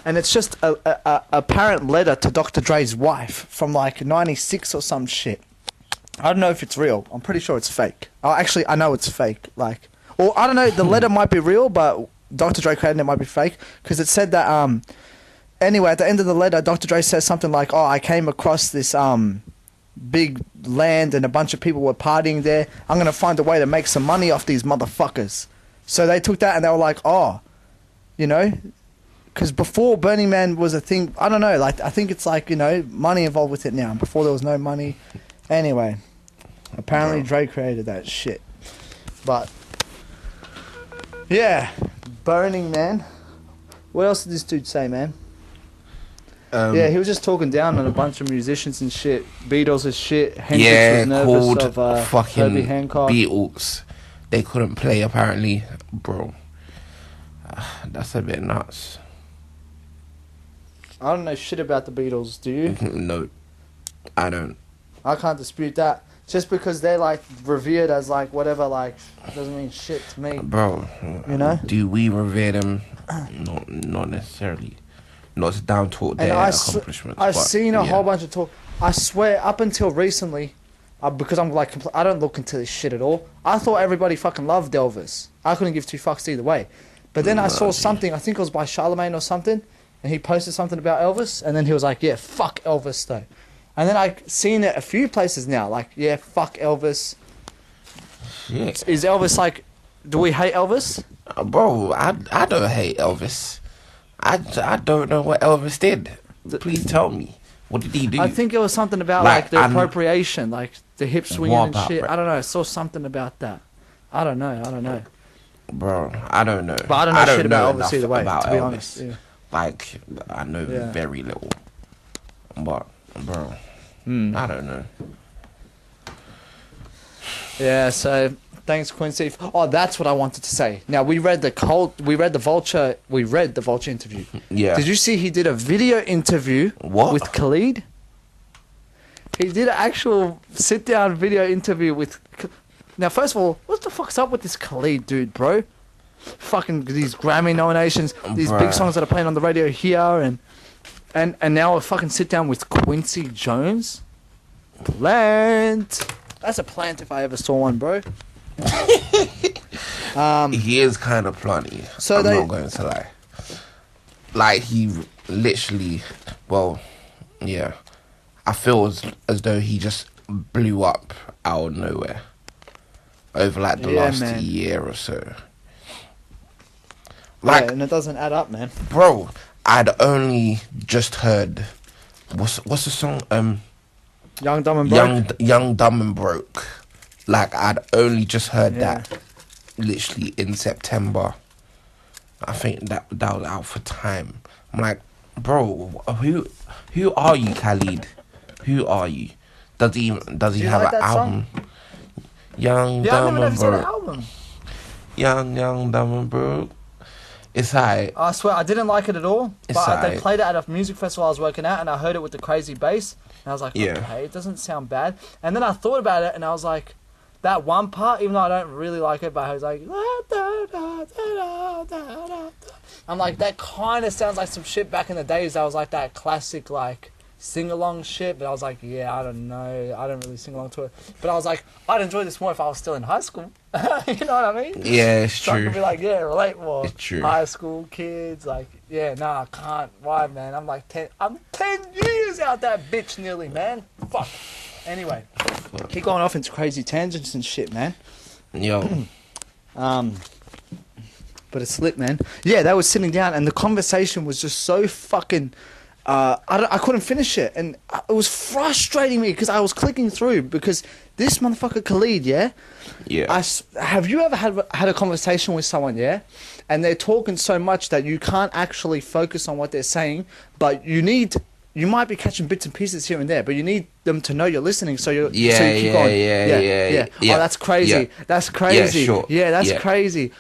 And it's just a apparent letter to Dr. Dre's wife from like 96 or some shit. I don't know if it's real. I'm pretty sure it's fake. Oh, actually, I know it's fake. Like, or I don't know. The letter might be real, but Dr. Dre creating it might be fake because it said that. Anyway, at the end of the letter, Dr. Dre says something like, "Oh, I came across this big land and a bunch of people were partying there. I'm gonna find a way to make some money off these motherfuckers." So they took that and they were like, "Oh, you know." Because before Burning Man was a thing, I don't know, like, I think it's like, you know, money involved with it now. Before there was no money. Anyway, apparently Dre created that shit. But, yeah, Burning Man. What else did this dude say, man? Yeah, he was just talking down on a bunch of musicians and shit. Beatles is shit. Hendrix was nervous called of Herbie fucking Hancock. Beatles. They couldn't play apparently, bro. That's a bit nuts. I don't know shit about the Beatles, do you? No, I don't. I can't dispute that. Just because they're like revered as like whatever, like doesn't mean shit to me. Bro, You know? do we revere them? Not necessarily. Not down to their accomplishments. I've but, seen a yeah. whole bunch of talk. I swear, up until recently, because I'm like, I don't look into this shit at all. I thought everybody fucking loved Elvis. I couldn't give two fucks either way. But then I saw something, I think it was by Charlemagne or something, and he posted something about Elvis, and then he was like, yeah, fuck Elvis though. And then I've seen it a few places now, like, yeah, fuck Elvis. Shit. Is Elvis like, do we hate Elvis? Bro, I don't hate Elvis. I don't know what Elvis did. Please tell me. What did he do? I think it was something about like the appropriation, like the hip swinging and shit. I don't know. I saw something about that. I don't know. Bro, I don't know. But I don't know shit about Elvis either way, to be honest. Yeah. Like, I know very little. But, bro, I don't know. Yeah, so thanks, Quincy. Oh, that's what I wanted to say. Now we read the Vulture interview. Yeah. Did you see he did a video interview with Khalid? He did an actual sit-down video interview with. Now, first of all, what the fuck's up with this Khalid dude, bro? Fucking these Grammy nominations, these big songs that are playing on the radio here, and now a fucking sit-down with Quincy Jones. Plant. That's a plant if I ever saw one, bro. He is kind of plunty. So I'm not going to lie. Like, he literally, well, yeah. I feel as though he just blew up out of nowhere over like the last year or so. Like, and it doesn't add up, man. Bro, I'd only just heard what's the song? Young, Dumb and Broke. Young, Dumb and Broke. Like, I'd only just heard that literally in September. I think that was out for time. I'm like, bro, who are you, Khalid? Who are you? Does he have an album? Song? Young, Dumb and Broke. Album. Young, Dumb and Broke. It's high. I swear, I didn't like it at all. But they played it at a music festival I was working at, and I heard it with the crazy bass. And I was like, okay, it doesn't sound bad. And then I thought about it, and I was like, that one part, even though I don't really like it, but I was like, I'm like, that kind of sounds like some shit back in the days. That was like that classic, like, sing-along shit. But I was like, yeah, I don't know. I don't really sing along to it. But I was like, I'd enjoy this more if I was still in high school. You know what I mean? Yeah, it's so true. I could be like, yeah, relate more. It's true. High school kids, like, yeah, nah, I can't. Why, man? I'm 10 years out that bitch nearly, man. Fuck. Anyway, keep going off into crazy tangents and shit, man. Yo. But it's lit, man. Yeah, they were sitting down, and the conversation was just so fucking. I couldn't finish it, and it was frustrating me because I was clicking through because this motherfucker Khalid, yeah. Have you ever had a conversation with someone, yeah, and they're talking so much that you can't actually focus on what they're saying, but you might be catching bits and pieces here and there, but you need them to know you're listening, so you keep going. Yeah. Oh, that's crazy. Yeah. That's crazy. Yeah, sure. Yeah, that's crazy.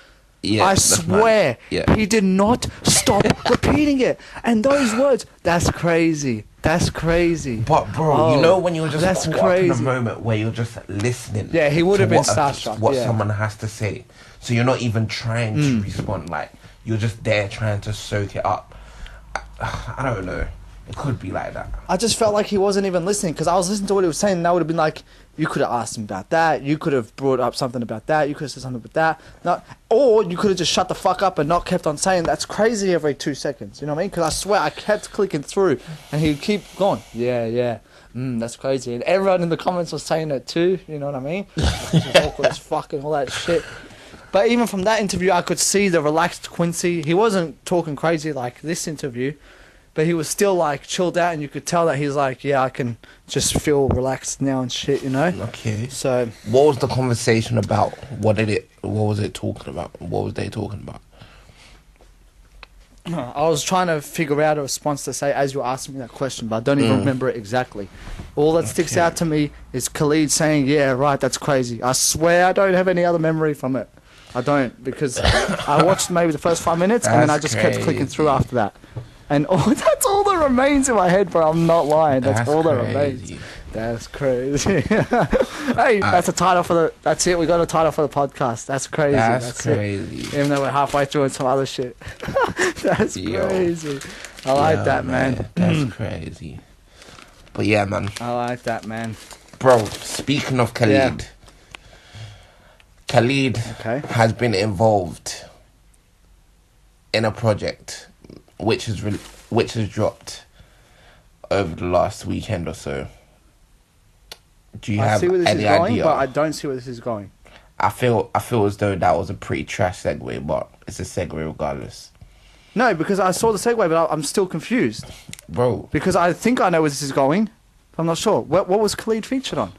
Yeah, I swear, he did not stop repeating it. And those words, that's crazy. That's crazy. But, bro, you know when you're just caught up in a moment where you're just listening. Yeah, he would have been starstruck. What someone has to say. So you're not even trying to respond. Like, you're just there trying to soak it up. I don't know. It could be like that. I just felt like he wasn't even listening because I was listening to what he was saying and I would have been like, you could have asked him about that. You could have brought up something about that. You could have said something about that. Or you could have just shut the fuck up and not kept on saying that's crazy every 2 seconds. You know what I mean? Because I swear I kept clicking through and he'd keep going, yeah. That's crazy. And everyone in the comments was saying it too. You know what I mean? Just awkward as fuck and all that shit. But even from that interview, I could see the relaxed Quincy. He wasn't talking crazy like this interview. But he was still like chilled out, and you could tell that he's like, yeah, I can just feel relaxed now and shit, you know. Okay. So, what was the conversation about? What was it talking about? What was they talking about? I was trying to figure out a response to say as you were asking me that question, but I don't even remember it exactly. All that sticks out to me is Khalid saying, "Yeah, right, that's crazy." I swear I don't have any other memory from it. I don't, because I watched maybe the first 5 minutes and then I just kept clicking through after that. And that's all that remains in my head, bro. I'm not lying. That's all that remains. That's crazy. Hey, that's a title for the. That's it. We got a title for the podcast. That's crazy. That's crazy. It. Even though we're halfway through and some other shit. That's crazy. I like that, man. That's crazy. But yeah, man. I like that, man. Bro, speaking of Khalid, Khalid has been involved in a project which has dropped over the last weekend or so. Do you have any idea? But I don't see where this is going. I feel as though that was a pretty trash segue, but it's a segue regardless. No, because I saw the segue, but I'm still confused. Bro. Because I think I know where this is going. I'm not sure. What was Khalid featured on?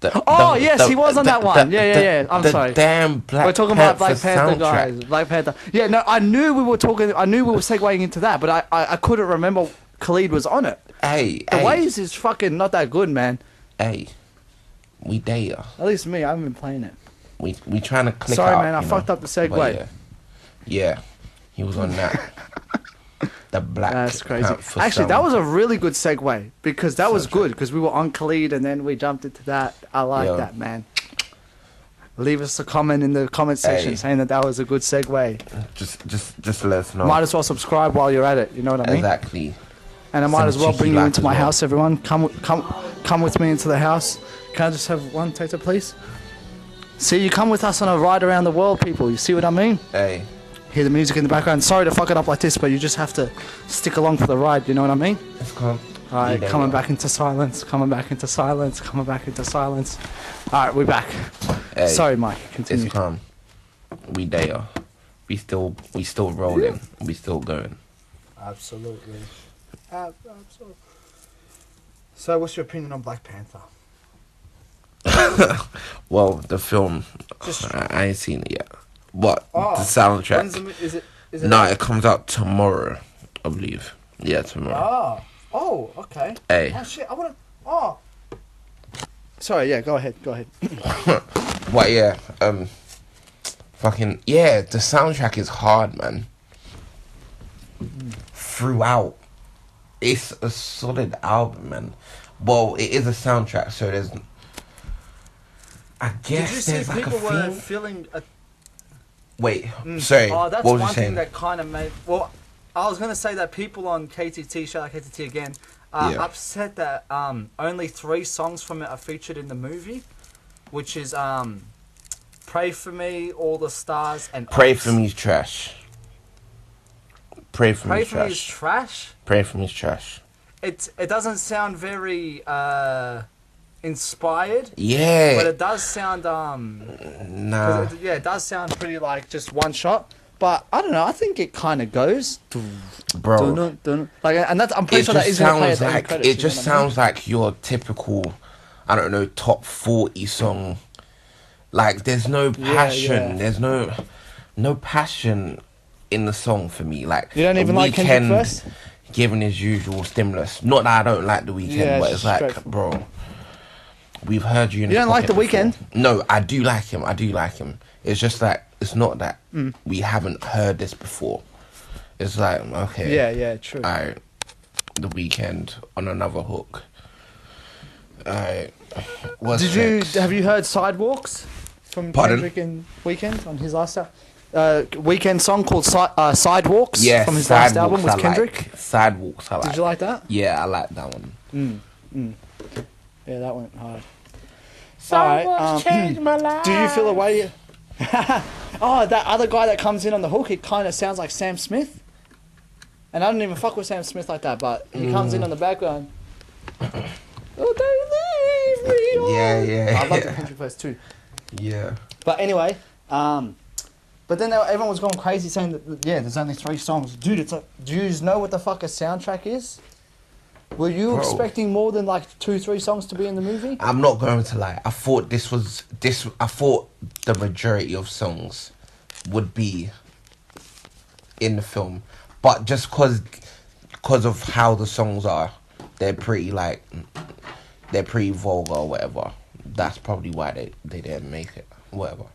Yes, he was on that one. Yeah. I'm sorry. Damn Black We're talking Panther about Black Panther soundtrack. guys. Black Panther. Yeah, no, I knew we were segueing into that, but I couldn't remember Khalid was on it. The Waves is fucking not that good, man. Hey, we there. At least me, I haven't been playing it. We trying to click Sorry, out, man, I fucked up the segue. Yeah, he was on that. The Black That's crazy. Panther Actually, that was a soundtrack. really good segue because that was good because we were on Khalid and then we jumped into that. I like that, man. Leave us a comment in the comment section saying that was a good segue. Just let us know. Might as well subscribe while you're at it. You know what I mean? Exactly. And I might as well bring you into my house, everyone. Come with me into the house. Can I just have one tater, please? See, you come with us on a ride around the world, people. You see what I mean? Hey. Hear the music in the background. Sorry to fuck it up like this, but you just have to stick along for the ride. You know what I mean? It's calm. All right, coming back into silence. Coming back into silence. Coming back into silence. All right, we're back. Hey, sorry, Mike. Continue. It's calm. We there. We still rolling. We still going. Absolutely. Absolutely. So, what's your opinion on Black Panther? Well, the film, I ain't seen it yet. What? The soundtrack? Is it no, it comes out tomorrow, I believe. Yeah, tomorrow. Oh, okay. Hey. Oh, shit, I want to... Oh. Sorry, yeah, go ahead. What, yeah, fucking, yeah, the soundtrack is hard, man. Throughout. It's a solid album, man. Well, it is a soundtrack, so there's... I guess there's like a theme. Were feeling... Wait, sorry, that's what was one you saying? thing that kind of made... Well, I was going to say that people on KTT, shout out KTT again, are upset that only 3 songs from it are featured in the movie, which is Pray For Me, All the Stars, and Pray Oaks. For Me is trash. Pray For Me is trash. Me is trash? Pray For Me is trash. It doesn't sound very inspired. Yeah. But it does sound Nah. it does sound pretty like just one shot. But I don't know. I think it kind of goes, bro. Like, and that's I'm pretty sure that is going to play at the end credits. It just sounds like your typical, I don't know, top 40 song. Like there's no passion. There's no passion in the song for me. Like you don't even like Kendrick verse? Given his usual stimulus. Not that I don't like The Weeknd, but it's like, bro, we've heard you. You don't like The Weeknd? No, I do like him. It's just like it's not that we haven't heard this before. It's like okay, yeah, true. Alright, The Weeknd on another hook. Alright, have you heard Sidewalks from Kendrick and Weeknd on his last album? Weeknd song called Sidewalks from his last album with Kendrick. Sidewalks, I like. Did you like that? Yeah, I like that one. Yeah, that went hard. Sidewalks changed my life. Do you feel a way? That other guy that comes in on the hook, it kind of sounds like Sam Smith. And I don't even fuck with Sam Smith like that, but he comes in on the background. Oh, they leave me. Yeah. I love the Kendrick verse too. Yeah. But anyway, but then everyone was going crazy saying that there's only 3 songs. Dude, it's like, do you know what the fuck a soundtrack is? Were you expecting more than like 2-3 songs to be in the movie? I'm not going to lie. I thought I thought the majority of songs would be in the film, but just because of how the songs are, they're pretty vulgar or whatever. That's probably why they didn't make it, whatever.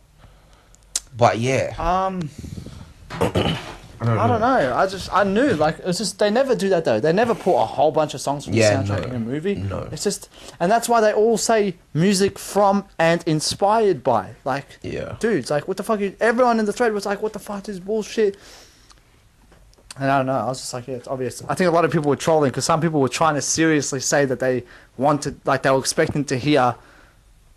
But yeah, I don't know. I knew, like, it's just, they never do that though. They never put a whole bunch of songs from the soundtrack in a movie. No. It's just, and that's why they all say music from and inspired by. Like, dudes, like, what the fuck? Everyone in the thread was like, what the fuck is bullshit? And I don't know. I was just like, yeah, it's obvious. I think a lot of people were trolling because some people were trying to seriously say that they wanted, like, they were expecting to hear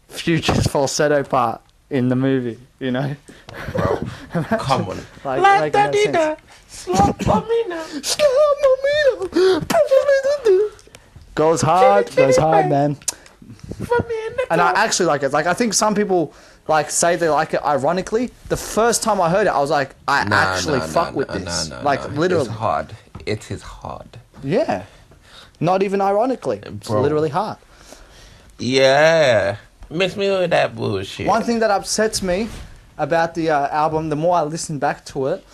Future's falsetto part in the movie, you know? Bro, come on. Like no goes hard, man. And I actually like it. Like, I think some people like say they like it ironically. The first time I heard it, I was like, I fuck with this. Literally. It's hard. It is hard. Yeah. Not even ironically. It's literally hard. Yeah. Mix me with that bullshit. One thing that upsets me about the album, the more I listen back to it,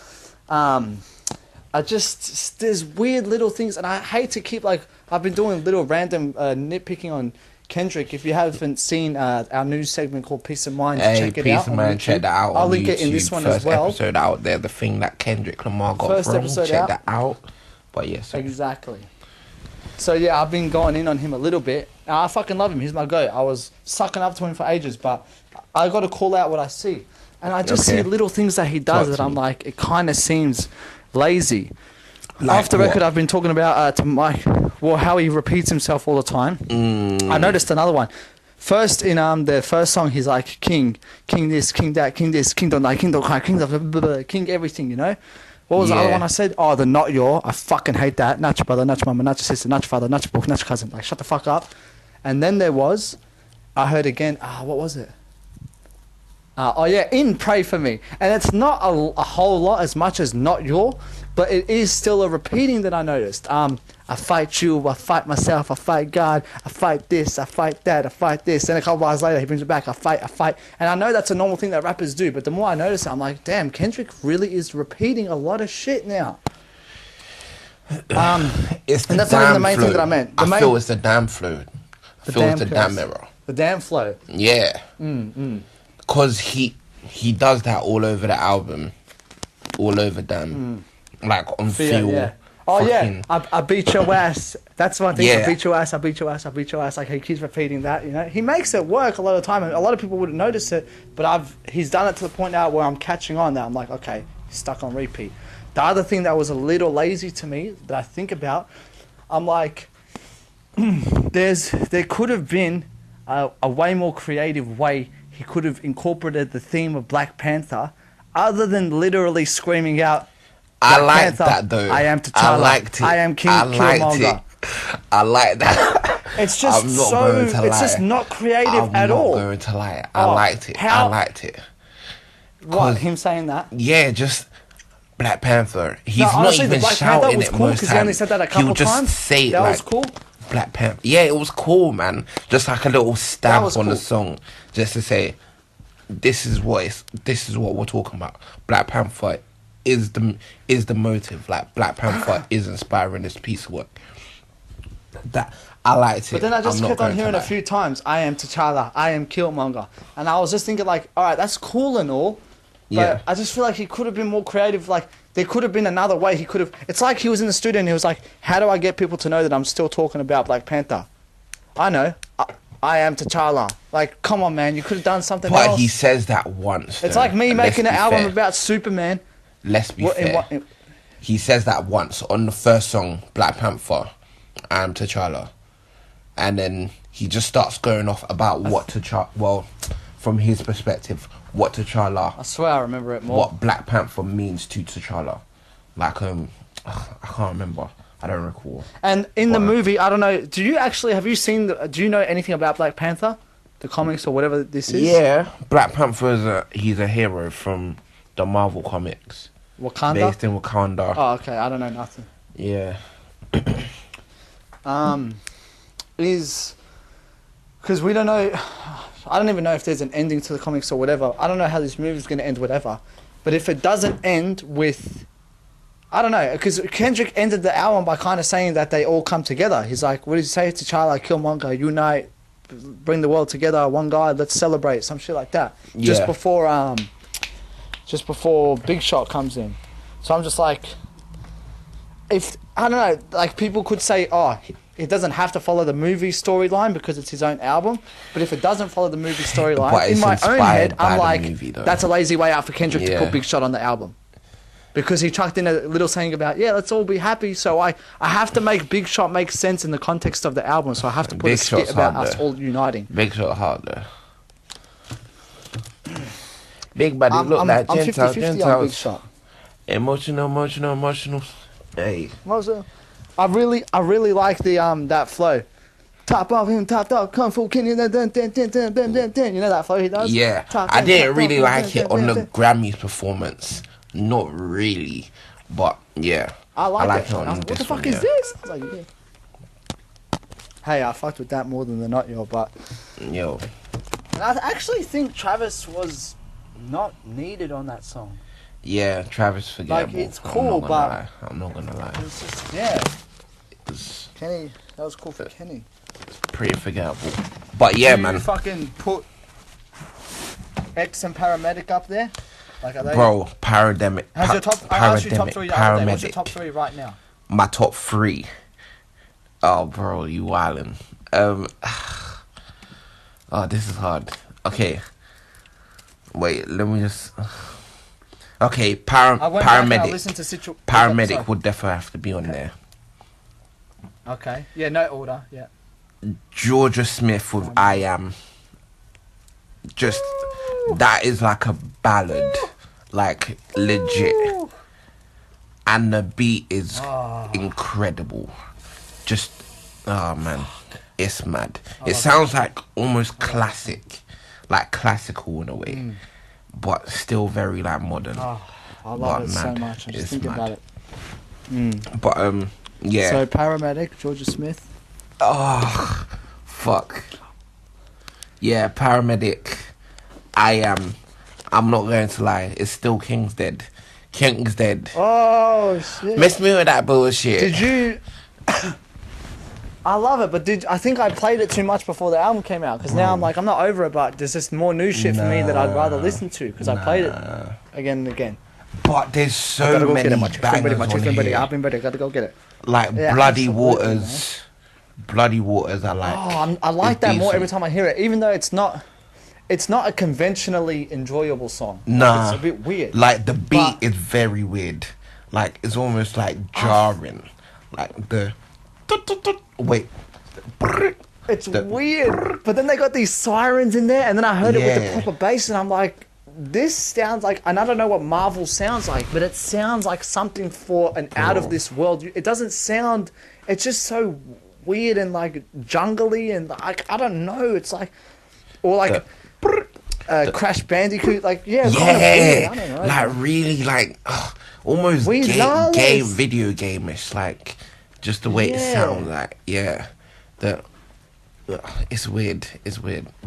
there's weird little things, and I hate to keep, like, I've been doing little random nitpicking on Kendrick. If you haven't seen our news segment called Peace of Mind, check it out. Peace of Mind, check that out. I'll link it in this one as well. First episode out there, the thing that Kendrick Lamar got First from. episode check out. that out. But yes, exactly. So yeah, I've been going in on him a little bit. I fucking love him. He's my goat. I was sucking up to him for ages, but I got to call out what I see, and I just see little things that he does that I'm like, it kind of seems lazy. Like off the record, I've been talking about to Mike, how he repeats himself all the time. I noticed another one. First in the first song, he's like king this, king that, king this, king don't like, king don't cry, king everything, you know. What was the other one I said? Oh, the not your. I fucking hate that. Not your brother, not your mama, not your sister, not your father, not your book, not your cousin. Like, shut the fuck up. And then there was, I heard again, what was it? In Pray For Me. And it's not a whole lot as much as Not Your, but it is still a repeating that I noticed. I fight you, I fight myself, I fight God, I fight this, I fight that, I fight this. Then a couple hours later, he brings it back, I fight. And I know that's a normal thing that rappers do, but the more I notice it, I'm like, damn, Kendrick really is repeating a lot of shit now. And that's not even the main thing that I meant. I feel it's the damn flow. I feel it's the damn mirror. The damn flow. Yeah. Because he does that all over the album. All over damn. Like on feel. Yeah. Oh yeah, I beat your ass. That's one thing. I beat your ass. I beat your ass. I beat your ass. Like, he keeps repeating that. You know, he makes it work a lot of the time, and a lot of people wouldn't notice it. But he's done it to the point now where I'm catching on. That I'm like, okay, he's stuck on repeat. The other thing that was a little lazy to me that I think about, I'm like, there could have been a way more creative way he could have incorporated the theme of Black Panther, other than literally screaming out, I like that though. I am T'Challa. I liked it. I am King Killmonger. I like that. It's just it's just not creative at all. I'm not going to lie. I liked it. I liked it. What, him saying that? Yeah, just Black Panther. He's not even shouting it most times. He only said that a couple times. He'll just say it that like, was cool. Black Panther. Yeah, it was cool, man. Just like a little stamp on the song, just to say, this is what we're talking about. Black Panther is the motive. Like, Black Panther is inspiring this piece of work. That I liked it. But then I just kept on hearing a few times, I am T'Challa, I am Killmonger, and I was just thinking like, all right, that's cool and all, but I just feel like he could have been more creative. Like, there could have been another way he could have. It's like he was in the studio and he was like, how do I get people to know that I'm still talking about Black Panther? I know. I am T'Challa. Like, come on, man, you could have done something else. But he says that once. It's like me making an album about Superman. Let's be fair. He says that once on the first song, Black Panther, I am T'Challa. And then he just starts going off about what T'Challa, well, from his perspective, what T'Challa... I swear I remember it more. What Black Panther means to T'Challa. Like, I can't remember. I don't recall. And in the movie, I don't know, do you know anything about Black Panther? The comics or whatever this is? Yeah, Black Panther he's a hero from the Marvel comics. Wakanda? Based in Wakanda. Oh, okay, I don't know nothing. Yeah. Because we don't know, I don't even know if there's an ending to the comics or whatever. I don't know how this movie's going to end, whatever. But if it doesn't end with I don't know, because Kendrick ended the album by kind of saying that they all come together. He's like, what did he say to Charlie? Killmonger, unite, bring the world together, one guy, let's celebrate, some shit like that. Yeah. Just before Big Shot comes in. So I'm just like, if, I don't know, like people could say, oh, it doesn't have to follow the movie storyline because it's his own album. But if it doesn't follow the movie storyline, in my own head, I'm like, that's a lazy way out for Kendrick to put Big Shot on the album. Because he chucked in a little saying about, yeah, let's all be happy. So I have to make Big Shot make sense in the context of the album. So I have to put a skit about us all uniting. Big Shot hard though. Big body look like I'm 50-50 on Big Shot. Emotional. Hey. I really like the that flow. Top off him, top dog, kung fu king, you know that flow he does? Yeah. I didn't really like it on the Grammys performance. Not really, but yeah, I like it. On what the fuck is this? I was like, yeah. Hey, I fucked with that more than the Not Yo, but yo. And I actually think Travis was not needed on that song. Yeah, Travis forgettable. Like it's cool, but I'm not gonna lie. It's just, yeah. It's Kenny, that was cool for Kenny. pretty forgettable, but yeah, man. You fucking put X and Paramedic up there. Like, are they... Bro, Paramedic. How's your top? I asked you top 3 the other day. What's your top 3 right now? My top 3. Oh, bro, you wildin'. Oh, this is hard. Okay. Wait, let me just. Okay, Paramedic. Paramedic would definitely have to be on there. Okay. Yeah, no order. Yeah. Georgia Smith with I Am. Just that is like a ballad, like legit, and the beat is incredible. Just oh man, it's mad. It sounds like almost classic, like classical in a way, but still very like modern. Oh, I love it so much. I'm just thinking about it. But yeah. So Paramedic, Georgia Smith. Oh, fuck. Yeah, Paramedic. I Am. I'm not going to lie. It's still King's Dead. King's Dead. Oh, shit. Miss me with that bullshit. Did you... I love it, but I think I played it too much before the album came out, because now I'm like, I'm not over it, but there's just more new shit for me that I'd rather listen to, because I played it again and again. But there's so many bangers on here. I gotta go get it. Like Bloody Waters. Bloody Waters, I like. Oh, I like that more every time I hear it, even though it's not a conventionally enjoyable song. Nah. It's a bit weird. Like, the beat is very weird. Like, it's almost, like, jarring. Like, the... Wait. It's weird. But then they got these sirens in there, and then I heard it with the proper bass, and I'm like, this sounds like... And I don't know what Marvel sounds like, but it sounds like something for an out-of-this-world... It doesn't sound... It's just so weird and, like, jungly, and, like, I don't know. It's like... Or, like... Crash Bandicoot, like, kind of weird. I don't know. Like, really, like, almost video game-ish, like, just the way it sounds, like, it's weird,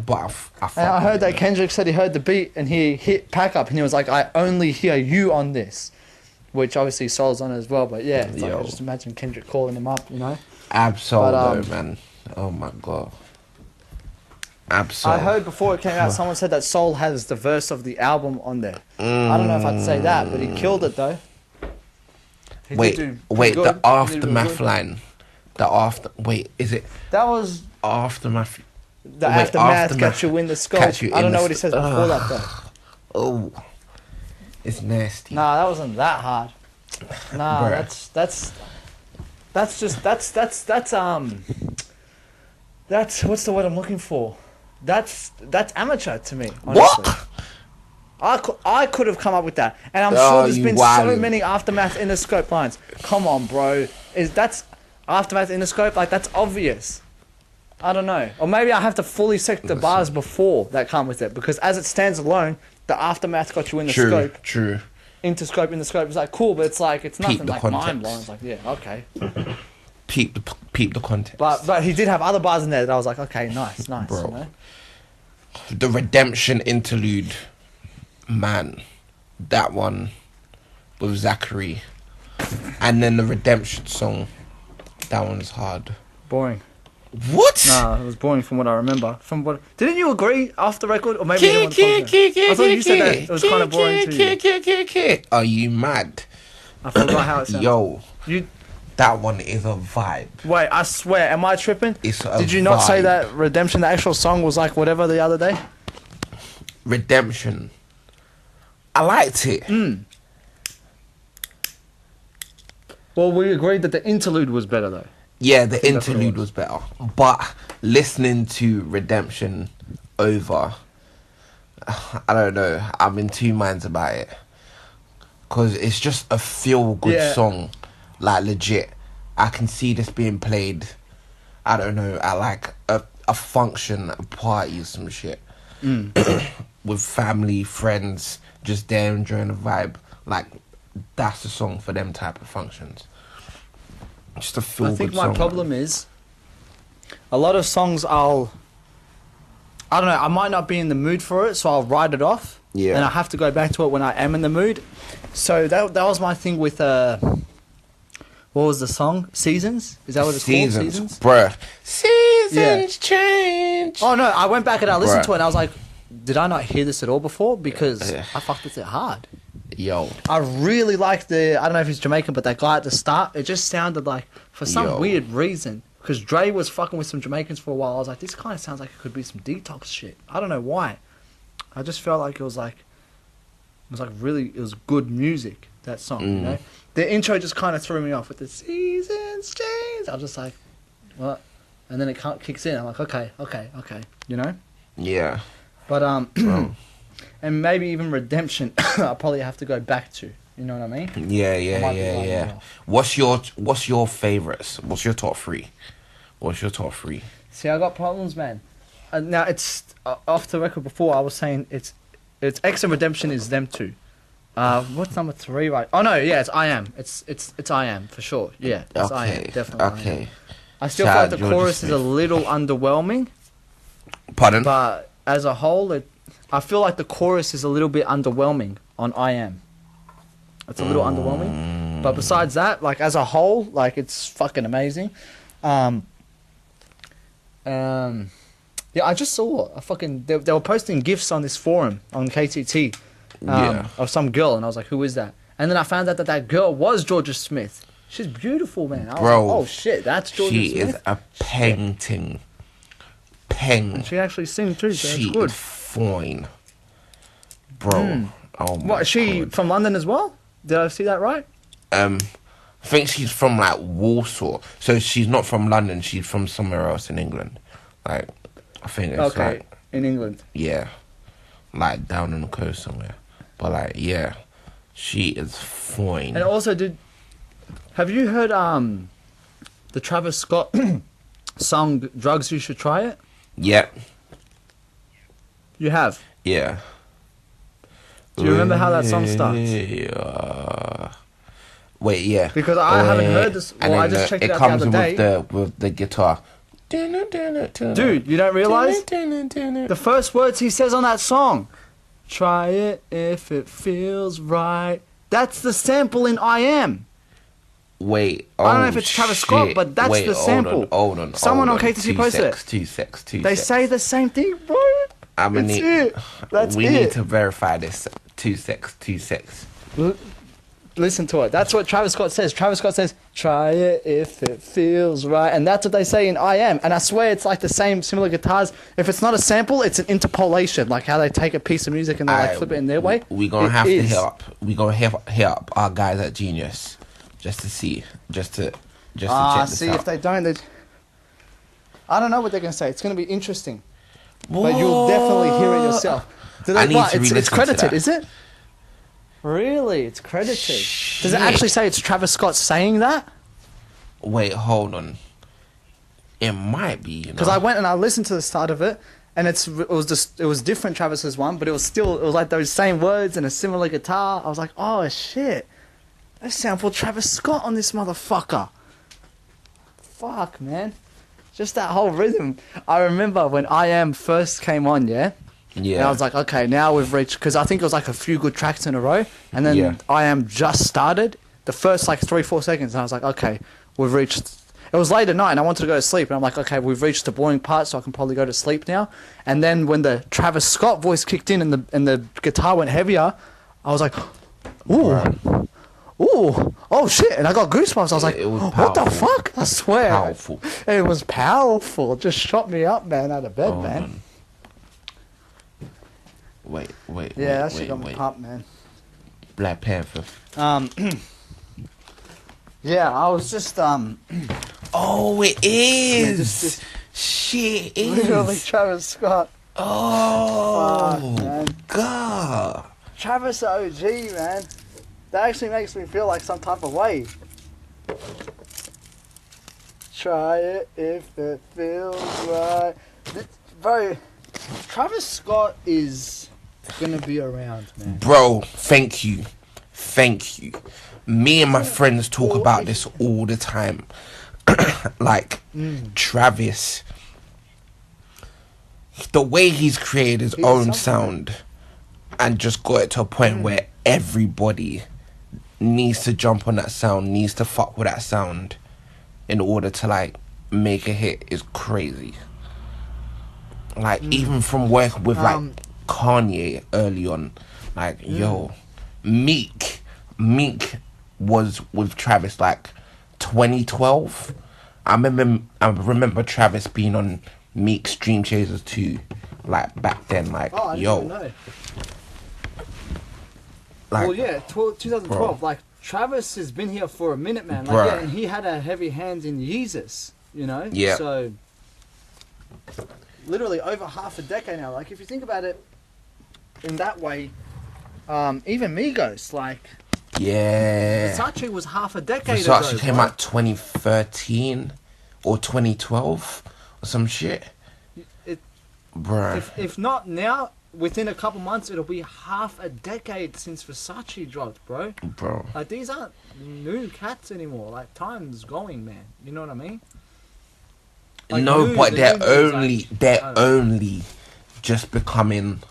but I heard that Kendrick said he heard the beat, and he hit pack up, and he was like, I only hear you on this, which obviously Soul's on as well, but yeah, it's like, I just imagine Kendrick calling him up, you know? Absolutely, man. Oh my god. Absolutely. I heard before it came out, someone said that Soul has the verse of the album on there. I don't know if I'd say that, but he killed it though. Wait, the Aftermath line. Is it? That was... Aftermath. The Aftermath got you in the scope. I don't know what he says before that though. Oh. It's nasty. Nah, that wasn't that hard. Nah, that's what's the word I'm looking for? That's amateur to me, honestly. What? I could have come up with that, and I'm sure there's been so many Aftermath in the scope lines. Come on, bro, that's Aftermath in the scope? Like, that's obvious. I don't know, or maybe I have to fully check the bars before that come with it, because as it stands alone, the Aftermath got you in the scope. True. Into scope in the scope. It's like cool, but it's like it's nothing like mind blowing. It's like okay. Peep the context. But he did have other bars in there that I was like, okay, nice, bro. You know? The Redemption interlude, man, that one with Zachary. And then the Redemption song, that one's hard. Boring. What? Nah, it was boring from what I remember. Didn't you agree off the record, or maybe you didn't want to I thought you said that it was kind of boring too. Are you mad? I forgot how it sounded. Yo, You that one is a vibe. wait, I swear, am I tripping? It's a Did you not say vibe. that Redemption, the actual song, was like whatever the other day? Redemption. I liked it. Well, we agreed that the interlude was better though. Yeah, the that's what it interlude was better. But listening to Redemption over, I don't know. I'm in two minds about it. Because it's just a feel-good song. Like, legit. I can see this being played, I don't know, at like a function, a party or some shit. With family, friends, just there enjoying the vibe. Like, that's the song for them type of functions. Just a feel-good I think song. my problem is a lot of songs I don't know, I might not be in the mood for it, so I'll write it off. Yeah. And I have to go back to it when I am in the mood. So that was my thing with what was the song? Seasons? Is that what it's called? Seasons? Bruh. Seasons change. Oh no, I went back and I listened Bruh. to it and I was like, did I not hear this at all before? Because I fucked with it hard. Yo. I really liked I don't know if he's Jamaican, but that guy at the start, it just sounded like, for some weird reason, because Dre was fucking with some Jamaicans for a while, I was like, this kind of sounds like it could be some detox shit. I don't know why. I just felt like it was good music, that song, you know? The intro just kind of threw me off with the seasons change. I was just like, what? And then it kicks in. I'm like, okay, you know? Yeah. But, and maybe even Redemption, I'll probably have to go back to. You know what I mean? Yeah. What's your favorites? What's your top three? See, I got problems, man. Now, it's off the record before, I was saying it's X and Redemption is them two. What's number 3, right? Oh, no, yeah, it's I Am. It's I Am, for sure. Yeah, it's I Am, definitely I Am. I still feel like the chorus is a little underwhelming. Pardon? But as a whole, I feel like the chorus is a little bit underwhelming on I Am. It's a little underwhelming. But besides that, like, as a whole, like, it's fucking amazing. Yeah, I just saw they were posting GIFs on this forum on KTT of some girl, and I was like, who is that? And then I found out that girl was Georgia Smith. She's beautiful, man. I was Bro, like, oh shit, that's Georgia Smith. She is a painting. And she actually sings too, so She that's good. is fine. Bro. Oh my What, is she God. from London as well? Did I see that right? I think she's from like Warsaw. So she's not from London, she's from somewhere else in England. Like, I think it's like, in England. yeah, like down on the coast somewhere. But like, yeah, she is fine. And also, have you heard the Travis Scott song "Drugs You Should Try It"? Yeah. You have. Yeah. Do you remember how that song starts? Wait, yeah. Because I haven't heard this. And Well, I then just checked it it out comes the in other day. with the guitar. Dude, you don't realize the first words he says on that song. Try it if it feels right. That's the sample in I Am. Wait, I don't know if it's Travis Scott, but that's the sample. Hold on. Someone on KTC posted it. Two secs. They say the same thing, bro. We need to verify this. 2 secs. Listen to it. That's what Travis Scott says. Travis Scott says, try it if it feels right. And that's what they say in I Am. And I swear it's like the same, similar guitars. If it's not a sample, it's an interpolation. Like how they take a piece of music and they like flip it in their way. We're going to have to hit up. We're going to hit up our guys at Genius. Just to see. Just to check this out. If they don't, I don't know what they're going to say. It's going to be interesting. But you'll definitely hear it yourself. It's credited, is it? Really? It's credited. Does it actually say it's Travis Scott saying that? Wait, hold on. It might be, you know. Because I went and I listened to the start of it, and it was different Travis's one, but it was like those same words and a similar guitar. I was like, oh shit, they sampled Travis Scott on this motherfucker. Fuck, man. Just that whole rhythm. I remember when I Am first came on, yeah? Yeah. And I was like, okay, now we've reached, because I think it was like a few good tracks in a row, and then I Am just started, the first like 3-4 seconds, and I was like, okay, we've reached. It was late at night, and I wanted to go to sleep, and I'm like, okay, we've reached the boring part, so I can probably go to sleep now. And then when the Travis Scott voice kicked in and the guitar went heavier, I was like, ooh, ooh, oh shit! And I got goosebumps. I was like, what the fuck? I swear, Powerful. It was powerful. It just shot me up, man, out of bed, man. Wait. Yeah, that shit got me pumped, man. Black Panther. Yeah, I was just Oh, it is. Yeah, just shit, it literally is. Travis Scott. Oh, man. God. Travis OG, man. That actually makes me feel like some type of way. Try it if it feels right. Bro, Travis Scott is gonna be around, man. Bro, thank you. Me and my friends talk about this all the time. Like, Travis, the way he's created his own sound and just got it to a point where everybody needs to jump on that sound, needs to fuck with that sound in order to, like, make a hit is crazy. Like, even from working with, like, Kanye early on, like, yo, Meek was with Travis, like, 2012. I remember Travis being on Meek's Dream Chasers 2, like, back then, like, I didn't even know. Like, well, yeah, 2012. Bro. Like, Travis has been here for a minute, man. Like, Bro. yeah, and he had a heavy hand in Yeezus, you know? Yeah. So, literally over half a decade now. Like, if you think about it in that way, even Migos, like... Yeah. Versace was half a decade ago. Versace came out 2013 or 2012 or some shit. Bruh. If not now, within a couple months, it'll be half a decade since Versace dropped, bro. Bro. Like, these aren't new cats anymore. Like, time's going, man. You know what I mean? Like, No, but they're only just becoming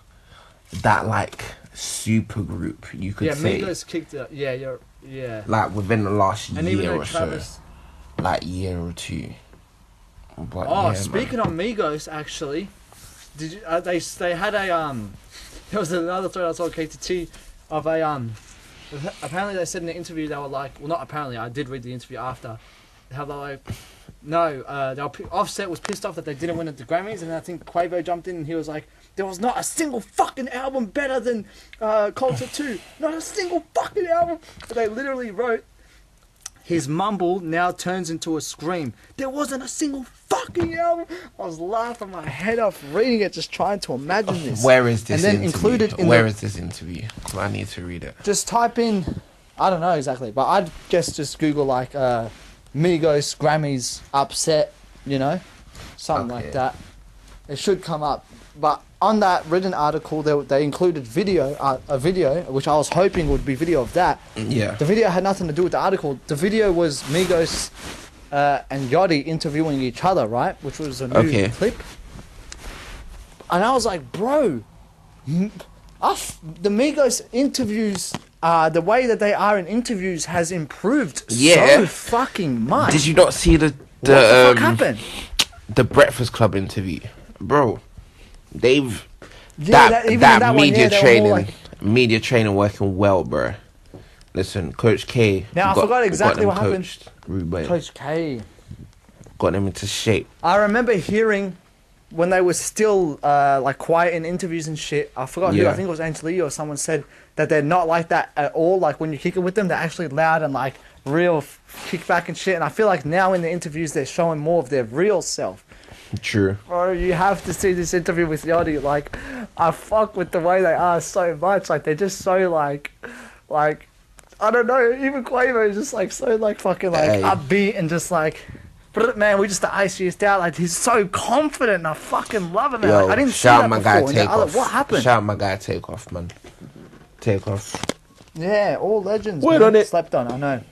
that, like, super group, you could say. Yeah, Migos kicked it. Yeah. Like, within the last And year even or Travis, so. Like, year or two. But oh, yeah, speaking of Migos, actually, did you? They had a There was another thread I saw on KanyeToThe of a Apparently, they said in the interview they were like, well, not apparently. I did read the interview after. How they're like, no, Offset was pissed off that they didn't win at the Grammys, and I think Quavo jumped in and he was like, there was not a single fucking album better than Culture 2. Not a single fucking album. But they literally wrote, his mumble now turns into a scream. There wasn't a single fucking album. I was laughing my head off reading it, just trying to imagine this. Where is this and then interview? Included in Where is this interview? I need to read it. Just type in, I don't know exactly, but I'd guess just Google like Migos, Grammys, Upset, you know, something like that. It should come up. But on that written article, they included a video, which I was hoping would be video of that. Yeah. The video had nothing to do with the article. The video was Migos and Yachty interviewing each other, right? Which was a new clip. And I was like, bro, the Migos interviews, the way that they are in interviews has improved so fucking much. Did you not see the what the fuck happened? The Breakfast Club interview, bro? They've that media training working well, bro. Listen, Coach K. Now I forgot exactly what happened. Ruben. Coach K got them into shape. I remember hearing when they were still like quiet in interviews and shit. I forgot who. I think it was Angelina or someone said that they're not like that at all. Like when you kick it with them, they're actually loud and like real kickback and shit. And I feel like now in the interviews they're showing more of their real self. True. Bro, you have to see this interview with Yachty. Like, I fuck with the way they are so much. Like, they're just so like, I don't know. Even Quavo is just like so like fucking like upbeat and just like, man, we just the iciest out. Like, he's so confident and I fucking love him. Man. Yo, like, I didn't shout see my that guy before. Takeoff. What happened? Shout my guy Takeoff, man. Takeoff. Yeah, all legends. Wait man. on it. Slept on. I know.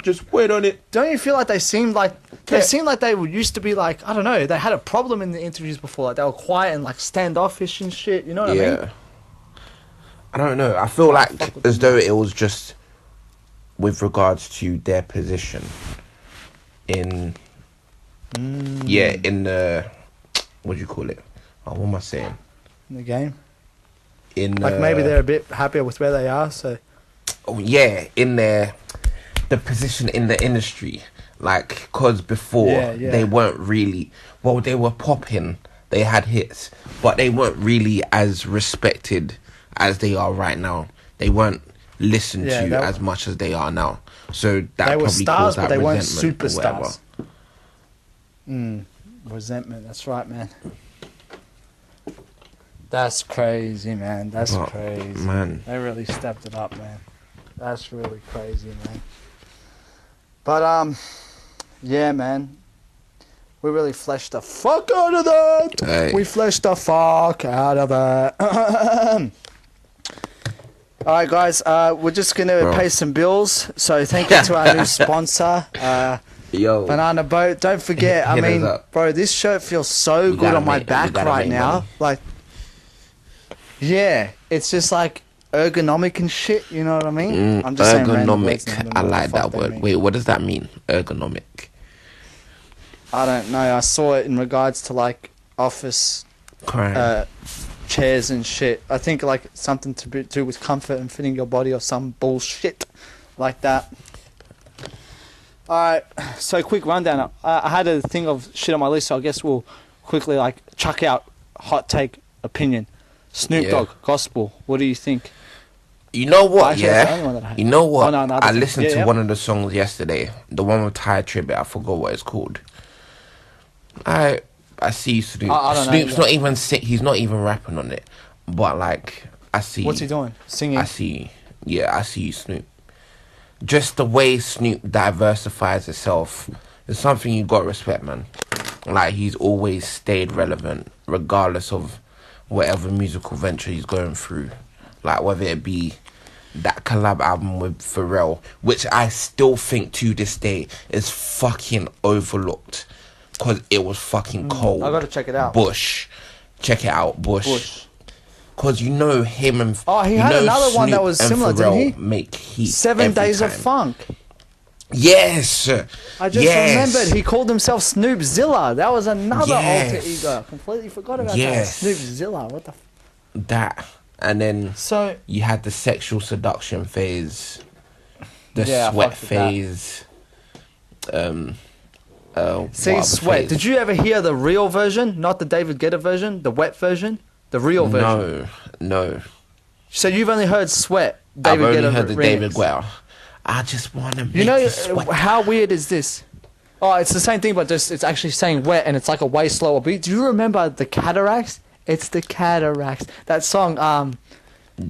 Just wait on it. Don't you feel like they seemed like they used to be like, I don't know, they had a problem in the interviews before, like they were quiet and like standoffish and shit, you know what I mean? I don't know. I feel like as though it was just with regards to their position in in the what do you call it? Oh, what am I saying? In the game. In Like maybe they're a bit happier with where they are, so. Oh yeah, in the position in the industry, like because before they weren't really they were popping, they had hits, but they weren't really as respected as they are right now. They weren't listened to as much as they are now. So that they were probably stars, caused but that they weren't resentment superstars. Resentment. That's right, man. That's crazy, man. That's crazy. Man. They really stepped it up, man. That's really crazy, man. But, yeah, man. We really fleshed the fuck out of that. Hey. We fleshed the fuck out of it. Alright, guys. We're just going to pay some bills. So thank you to our new sponsor, Yo. Banana Boat. Don't forget, I mean, bro, this shirt feels so good on my back right now. Money. Like, yeah, it's just like ergonomic and shit, you know what I mean? I'm just saying random words now, I like that word. Wait, what does that mean? Ergonomic. I don't know. I saw it in regards to like office chairs and shit. I think like something to do with comfort and fitting your body or some bullshit like that. Alright, so quick rundown. I had a thing of shit on my list, so I guess we'll quickly like chuck out hot take opinion. Snoop Dogg, gospel. What do you think? You know what? Yeah. You know what? Oh, no, I listened to one of the songs yesterday. The one with Ty Tribbett. I forgot what it's called. I see Snoop. Snoop's not even he's not even rapping on it. But like I see. What's he doing? Singing. I see Snoop. Just the way Snoop diversifies itself is something you got to respect, man. Like he's always stayed relevant, regardless of whatever musical venture he's going through. Like whether it be that collab album with Pharrell, which I still think to this day is fucking overlooked because it was fucking cold. I gotta check it out. Bush. Check it out, Bush. Because you know him and he had another one that was similar, didn't he? Make heat 7 Days of Funk. Yes. I just remembered he called himself Snoopzilla. That was another alter ego. I completely forgot about that. Snoopzilla. What the that. And then you had the sexual seduction phase, the sweat phase. See, Sweat. Phase? Did you ever hear the real version? Not the David Guetta version, the wet version? The real version? No. So you've only heard Sweat, I've only heard the David Guetta. I just want to make you sweat. How weird is this? Oh, it's the same thing, but just it's actually saying wet, and it's like a way slower beat. Do you remember the Cataracts? It's the Cataracts. That song,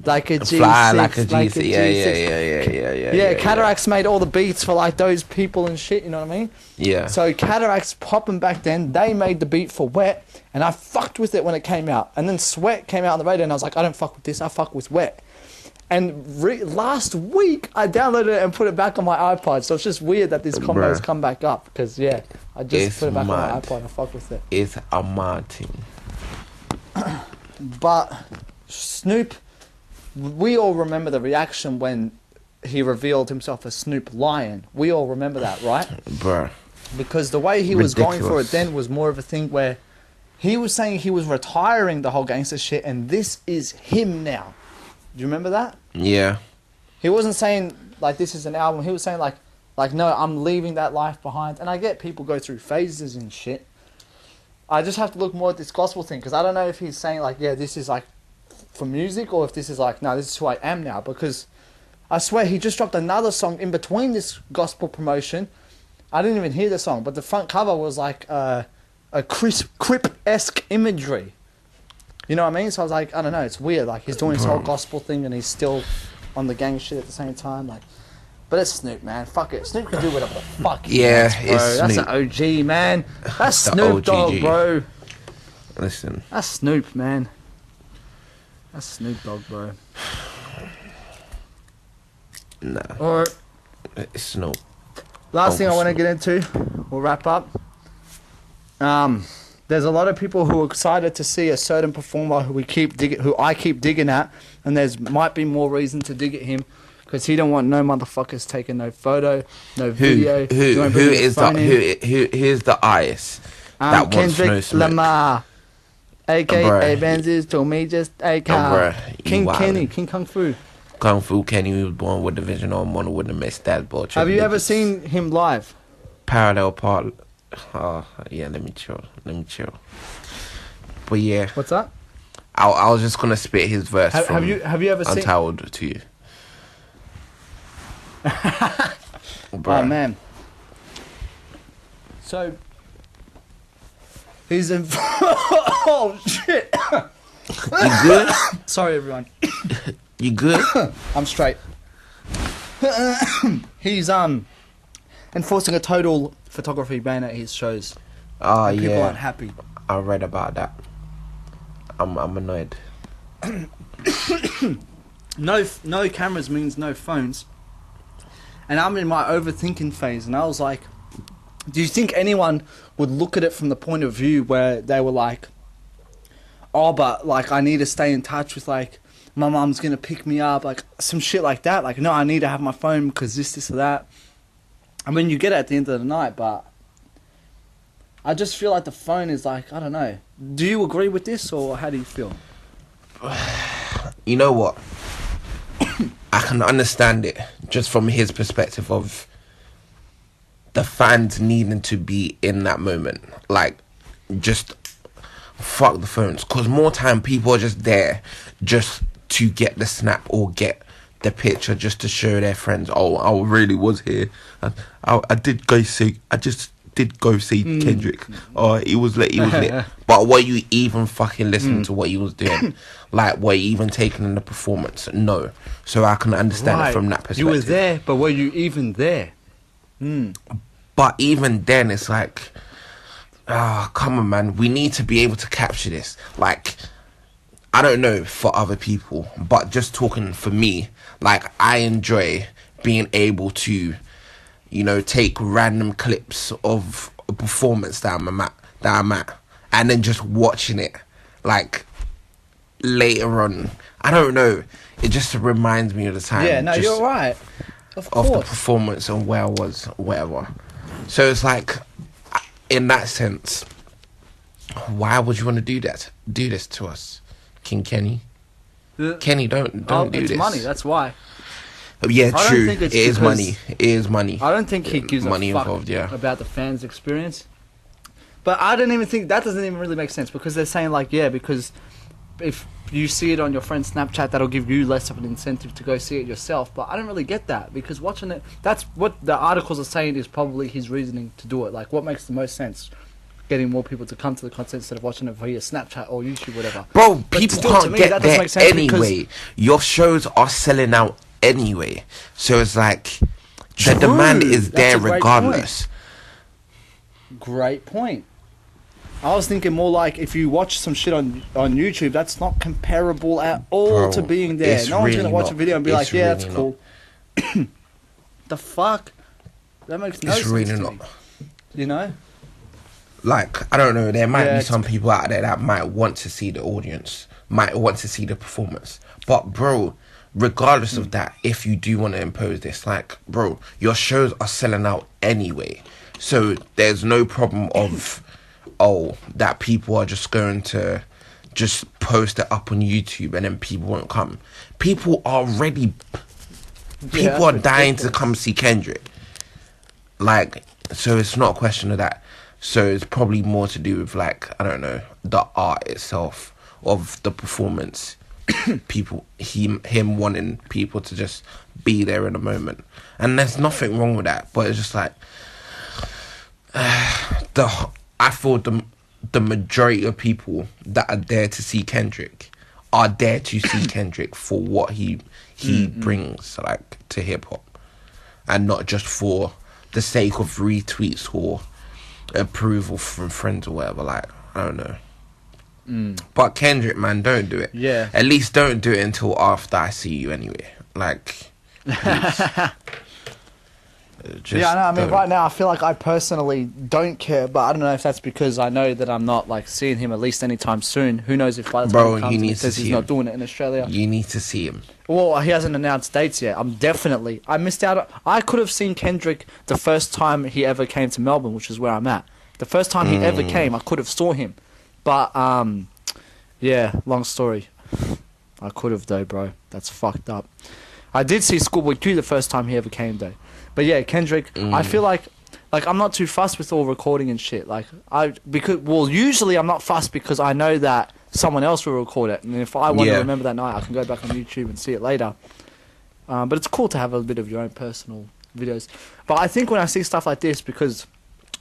like a G6. Fly like a G6. Yeah, Cataracts made all the beats for like those people and shit, you know what I mean? Yeah. So Cataracts popping back then, they made the beat for Wet, and I fucked with it when it came out. And then Sweat came out on the radio, and I was like, I don't fuck with this, I fuck with Wet. And last week, I downloaded it and put it back on my iPod. So it's just weird that this combo's come back up. Because, I just put it back on my iPod. I fuck with it. It's a mad thing. But Snoop, we all remember the reaction when he revealed himself as Snoop Lion. We all remember that, right? Bruh. Because the way he was going for it then was more of a thing where he was saying he was retiring the whole gangster shit, and this is him now. Do you remember that? Yeah. He wasn't saying, like, this is an album. He was saying, like, no, I'm leaving that life behind. And I get people go through phases and shit. I just have to look more at this gospel thing, because I don't know if he's saying, like, yeah, this is, like, for music, or if this is, like, no, this is who I am now. Because I swear he just dropped another song in between this gospel promotion. I didn't even hear the song, but the front cover was, like, a Crip-esque imagery. You know what I mean? So I was like, I don't know, it's weird. Like, he's doing this whole gospel thing and he's still on the gang shit at the same time. Like, but it's Snoop, man. Fuck it. Snoop can do whatever the fuck he wants, bro. That's an OG, man. That's Snoop Dogg, bro. Listen. That's Snoop, man. That's Snoop Dogg, bro. Nah. Alright. It's Snoop. Last thing I want to get into, we'll wrap up. There's a lot of people who are excited to see a certain performer who I keep digging at, and might be more reason to dig at him Because he don't want no motherfuckers taking no photo, no video. Who's the artist that wants Kendrick no smoke? Lamar, aka Benzes, told me just a car. King Kenny, King Kung Fu. Kung Fu Kenny was born with the vision on one with the missed that ball. Have you ever seen him live? Parallel part. Oh yeah, let me chill. But yeah, What's that? I was just gonna spit his verse. Have you ever seen? Untitled to you? Oh man. So he's in. Oh shit. You good? Sorry everyone. You good? I'm straight. He's enforcing a total photography ban at his shows. Oh yeah. People aren't happy. I read about that. I'm annoyed. No cameras means no phones. And I'm in my overthinking phase, and I was like, do you think anyone would look at it from the point of view where they were like, oh, but like I need to stay in touch with like my mum's gonna pick me up, like some shit like that. Like, no, I need to have my phone because this or that. I mean, you get it at the end of the night, but I just feel like the phone is like, I don't know. Do you agree with this, or how do you feel? You know what? I can understand it just from his perspective of the fans needing to be in that moment. Like, just fuck the phones. Because more time people are just there just to get the snap or get the picture just to show their friends, oh, I really was here. I just did go see Kendrick. Oh, he was lit. But were you even fucking listening to what he was doing? Like, were you even taking in the performance? No. So I can understand it from that perspective. You were there, but were you even there? But even then, it's like, come on, man. We need to be able to capture this. Like, I don't know for other people, but just talking for me, like, I enjoy being able to, you know, take random clips of a performance that I'm at, and then just watching it, like, later on. I don't know. It just reminds me of the time. Yeah, no, you're right. Of course. Of the performance and where I was, whatever. So it's like, in that sense, why would you want to do this to us, King Kenny? Kenny, don't do this. It's money. That's why. Yeah, true. It is money. It is money. I don't think he gives money a fuck involved, yeah, about the fans' experience. But I don't even think that doesn't even really make sense, because they're saying like, yeah, because if you see it on your friend's Snapchat, that'll give you less of an incentive to go see it yourself. But I don't really get that, because watching it, that's what the articles are saying is probably his reasoning to do it. Like, what makes the most sense? Getting more people to come to the concert instead of watching it via Snapchat or YouTube, whatever. Bro, people can't get there anyway. Your shows are selling out anyway. So it's like, the demand is there regardless. Great point. I was thinking more like, if you watch some shit on YouTube, that's not comparable at all to being there. No one's going to watch a video and be like, yeah, that's cool. The fuck? That makes no sense to me. You know? Like, I don't know, there might be some people out there that might want to see the audience, might want to see the performance. But, bro, regardless of that, if you do want to impose this, like, bro, your shows are selling out anyway. So there's no problem of, that people are just going to just post it up on YouTube and then people won't come. People are dying to come see Kendrick. Like, so it's not a question of that. So it's probably more to do with, like, I don't know, the art itself of the performance. him wanting people to just be there in a moment. And there's nothing wrong with that. But it's just like, I thought the majority of people that are there to see Kendrick are there to see Kendrick for what he brings, like, to hip-hop. And not just for the sake of retweets or approval from friends or whatever. Like, I don't know. But Kendrick, man, don't do it. Yeah. At least don't do it until after I see you anyway. Like, please. Yeah, I know. I mean, right now, I feel like I personally don't care, but I don't know if that's because I know that I'm not like seeing him at least anytime soon. Who knows if by the time he comes, he says he's not doing it in Australia. You need to see him. Well, he hasn't announced dates yet. I missed out. I could have seen Kendrick the first time he ever came to Melbourne, which is where I'm at. The first time he ever came, I could have saw him, but yeah, long story. I could have though, bro. That's fucked up. I did see Schoolboy Q the first time he ever came though. But yeah, Kendrick, I feel like I'm not too fussed with all recording and shit. Usually I'm not fussed because I know that someone else will record it, and if I want to remember that night, I can go back on YouTube and see it later. But it's cool to have a bit of your own personal videos. But I think when I see stuff like this, because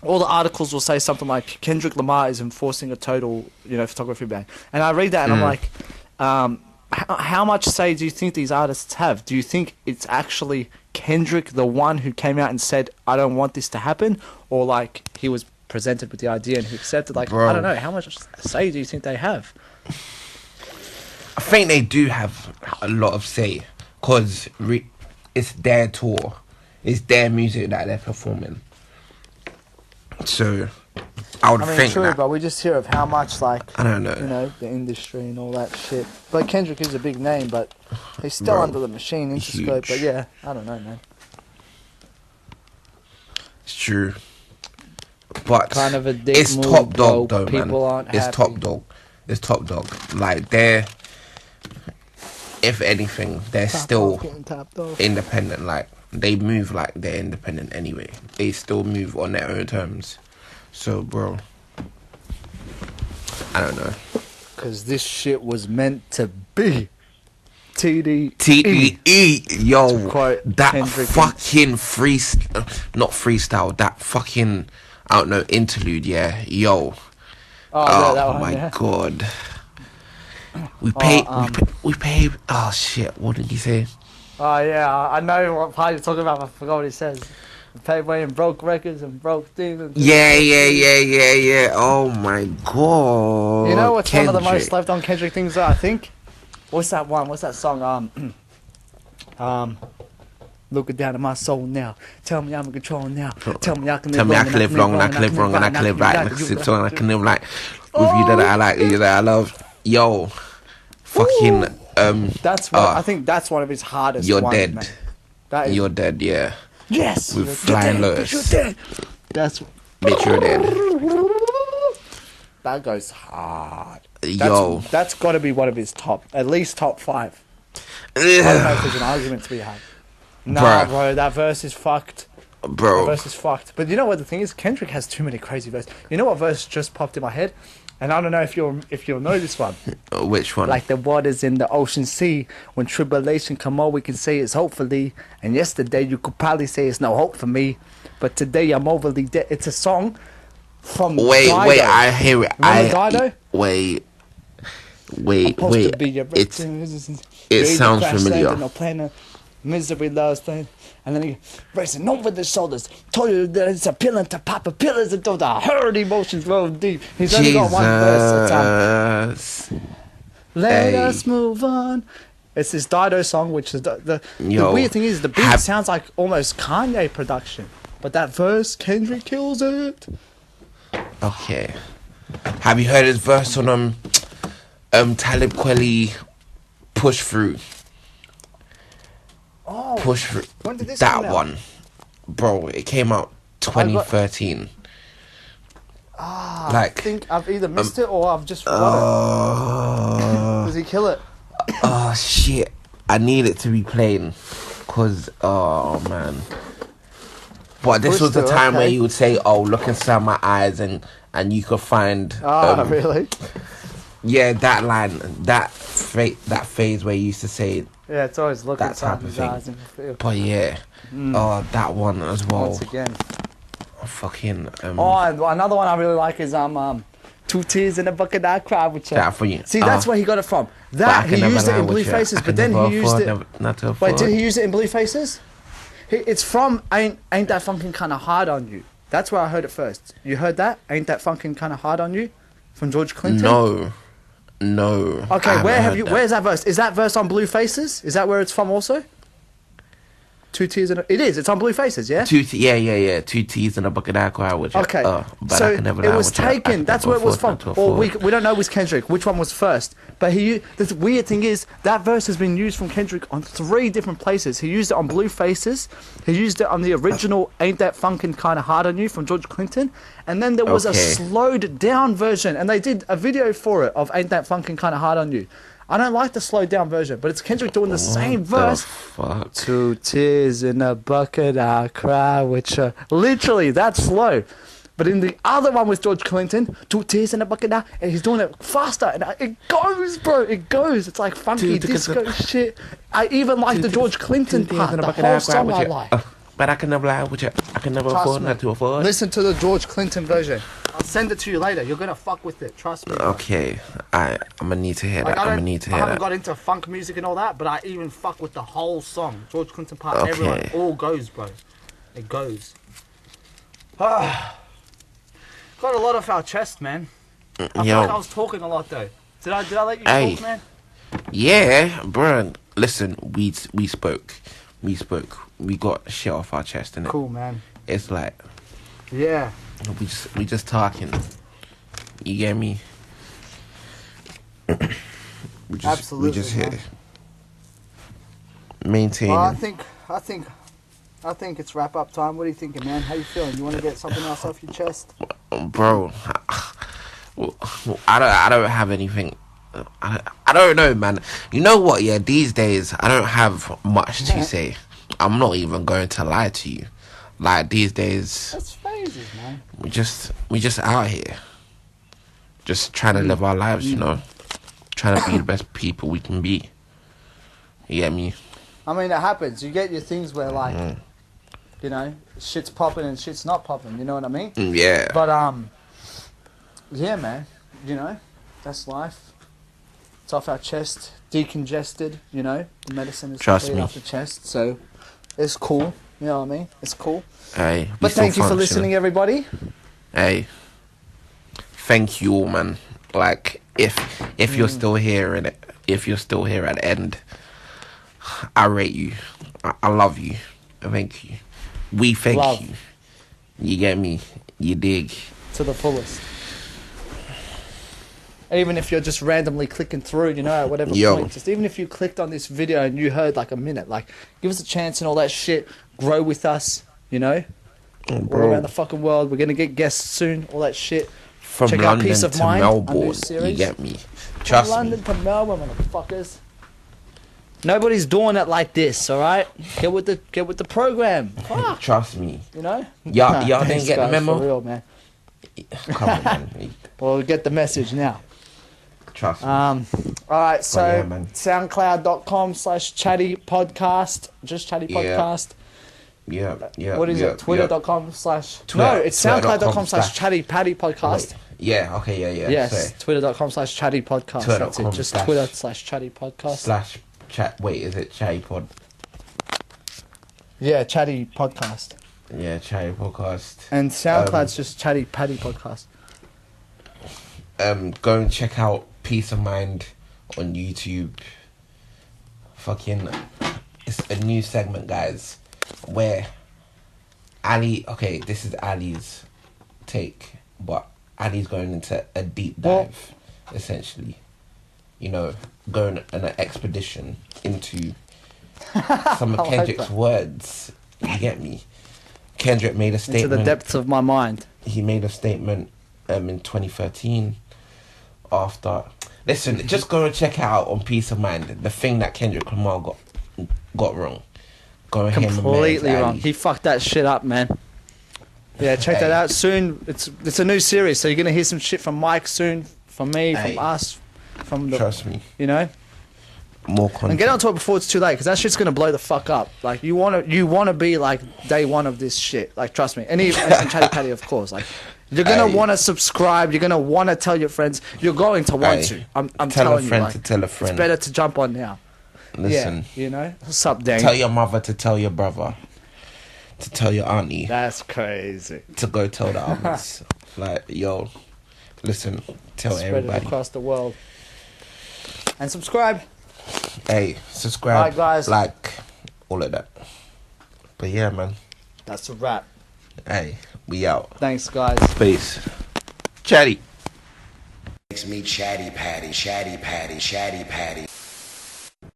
all the articles will say something like Kendrick Lamar is enforcing a total, photography ban, and I read that and I'm like, how much say do you think these artists have? Do you think it's actually Kendrick the one who came out and said, I don't want this to happen, or like he was presented with the idea and he accepted? Like, bro, I don't know, how much say do you think they have? I think they do have a lot of say, because it's their tour, it's their music that they're performing. So I would think true, that, but we just hear of how much, like, I don't know, the industry and all that shit. But Kendrick is a big name, but he's still under the machine Interscope. But yeah, I don't know, man. It's true, but kind of a dick it's move, top dog though, people man. Aren't it's happy. top dog. It's top dog. Like they're, if anything, they're still independent. Like they move like they're independent anyway. They still move on their own terms. So, bro, I don't know. Because this shit was meant to be. TDE. Yo, that Kendrick fucking not freestyle, that fucking, I don't know, interlude, yeah. Yo. Oh my god. We paid, oh shit, what did he say? Oh yeah, I know what part you're talking about, but I forgot what he says. Paid way and broke records and broke things. Yeah. Oh my god. You know what's Kendrick. one of the most slept on Kendrick things that I think? What's that one? What's that song? Looking down at my soul now. Tell me I'm in control now. Tell me I can live long and I can live wrong and I can live right. I can live like with you that I like, you that I love. Yo, fucking that's what I think. That's one of his hardest. You're ones, dead. Man. That is, you're dead. Yeah. Yes. With Flying Lotus. That's. Bitch, you're dead. That goes hard. Yo, that's got to be one of his at least top 5. I don't know if there's an argument to be had. Nah, bro, that verse is fucked. Bro, that verse is fucked. But you know what the thing is? Kendrick has too many crazy verses. You know what verse just popped in my head? And I don't know if you'll know this one. Which one? Like the waters in the ocean sea. When tribulation come on, we can say it's hopefully. And yesterday you could probably say it's no hope for me. But today I'm overly dead. It's a song from Wait, I hear it. Dido? Wait. It sounds familiar. No planner, misery loves thing. And then he racing over the shoulders. Told you that it's appealing to pop pillars until the hurt emotions roll deep. He's only got one verse. Let us move on. It's this Dido song, which is the weird thing is the beat sounds like almost Kanye production, but that verse Kendrick kills it. Okay. Have you heard his verse on Talib Kweli Push Through? Oh, Push Through. When did this that come out? one, bro? It came out 2013. I think I've either missed it or I've just forgot it. Does he kill it? Oh shit! I need it to be playing, cause oh man. But this was the time where you would say, "Oh, look inside my eyes," and you could find. Really? Yeah, that line, that phase where you used to say. Yeah, it's always looking that type of thing. Eyes and feel. But yeah, that one as well. Once again. Fucking. And another one I really like is 2 tears in a bucket I cried with you. That for you. See, that's where he got it from. That he used it in Blue Faces, but then he used it. Wait, did he use it in Blue Faces? It's from Ain't That Funkin' Kinda Hard on You. That's where I heard it first. You heard that? Ain't That Funkin' Kinda Hard on You? From George Clinton? No. Okay, where's that verse? Is that verse on Blue Faces? Is that where it's from also? 2 Tears in a... It is. It's on Blue Faces, yeah? 2 T's in a bucket of cry, which Okay. but So I can never it lie, was which I taken. can That's never where it was from. afford, not to Or afford. we don't know with Kendrick which one was first. But the weird thing is that verse has been used from Kendrick on 3 different places. He used it on Blue Faces. He used it on the original Ain't That Funkin' Kinda Hard on You from George Clinton. And then there was a Okay. slowed down version. And they did a video for it of Ain't That Funkin' Kinda Hard on You. I don't like the slowed down version, but it's Kendrick doing the same verse. Fuck. 2 tears in a bucket, I cry, which literally that's slow. But in the other one with George Clinton, 2 tears in a bucket, and he's doing it faster, and it goes, bro, it goes. It's like funky disco shit. I even like the George Clinton part, the whole song I like. But I can never lie, which I can never Trust afford me. not to afford. Listen to the George Clinton version. I'll send it to you later. You're gonna fuck with it. Trust me. Okay, I'm gonna need to hear Like, that. I'm gonna need to I hear haven't that. got into funk music and all that, but I even fuck with the whole song. George Clinton part, Okay. everyone, all goes, bro. It goes. Got a lot off our chest, man. I feel Yo. like I was talking a lot though. Did I let you Hey. talk, man? Yeah, bro. Listen, we spoke. We got shit off our chest, innit? Cool, man. It's like Yeah. we just talking. You get me? Absolutely, We just man. here maintaining. Well, I think it's wrap up time. What are you thinking, man? How you feeling? You want to get something else off your chest? Bro, I don't have anything. I don't know, man. You know what? Yeah, these days I don't have much to say. I'm not even going to lie to you. Like these days, That's phases, man. we just out here, just trying to live our lives. You know, trying to be the best people we can be. You get me? I mean, it happens. You get your things where, like, you know, shit's popping and shit's not popping. You know what I mean? Yeah. But yeah, man. You know, that's life. It's off our chest, decongested. You know, the medicine is Trust cleared me. off the chest, so it's cool. You know what I mean? It's cool. Hey, we But still thank you for functioning. listening, everybody. Hey, thank you all, man. Like, if you're still here and if you're still here at the end, I rate you. I love you. Thank you. We thank Love. you. You get me? You dig? To the fullest. Even if you're just randomly clicking through, you know, at whatever Yo. point. Just even if you clicked on this video and you heard like a minute, like, give us a chance and all that shit. Grow with us, you know? All Bro, around the fucking world. We're gonna get guests soon, all that shit. from check out London Peace of to Mind, our new Melbourne, you series. get me? From Trust London me. to Melbourne, motherfuckers. Nobody's doing it like this, alright? Get with the program. Fuck, Trust me. you know? Y'all didn't thanks, get the guys, memo? For real, man. Come on, man. Well, we get the message now. Trust me. Alright, so yeah, man. soundcloud.com/chatty podcast. Just chatty Yeah. podcast. Yeah. What is it? Twitter.com/. No, it's soundcloud.com/chatty patty podcast. Yeah. Okay. Yeah. Yes, Sorry. twitter.com/chatty podcast. That's it. Just Twitter/chatty podcast. Slash chat. Wait, is it Chatty Pod? Yeah, chatty podcast. Yeah, Chatty Podcast. And SoundCloud's just chatty patty podcast. Go and check out Peace of Mind on YouTube. Fucking, it's a new segment, guys, where Ali. Okay, this is Ali's take, but Ali's going into a deep dive, essentially. You know, going on an expedition into some of I like Kendrick's that. words. You get me? Kendrick made a Into statement. the depths of my mind. He made a statement in 2013 after. Listen, just go and check it out on Peace of Mind. The thing that Kendrick Lamar got wrong. Go and Completely wrong. He fucked that shit up, man. Yeah, check that out soon. It's a new series, so you're gonna hear some shit from Mike soon, from me, Hey. from us, from the, Trust me. you know. More content. And get onto it before it's too late, because that shit's gonna blow the fuck up. Like you wanna be like day one of this shit. Like trust me. And Chatty Patty, of course. Like you're gonna Hey. want to subscribe. You're gonna want to tell your friends. You're going to want Hey. to. I'm Tell a telling friend you. Like, to tell a friend. It's better to jump on now. Listen. Yeah, you know. What's up, Dan? Tell your mother to tell your brother. To tell your auntie. That's crazy. To go tell the others. Like, yo, listen, tell Spread it everybody. across the world. And subscribe. Hey, subscribe. Alright, guys. Like, all of that. But yeah, man. That's a wrap. Hey, we out. Thanks, guys. Peace. Chatty. Makes me chatty patty, chatty patty, chatty patty.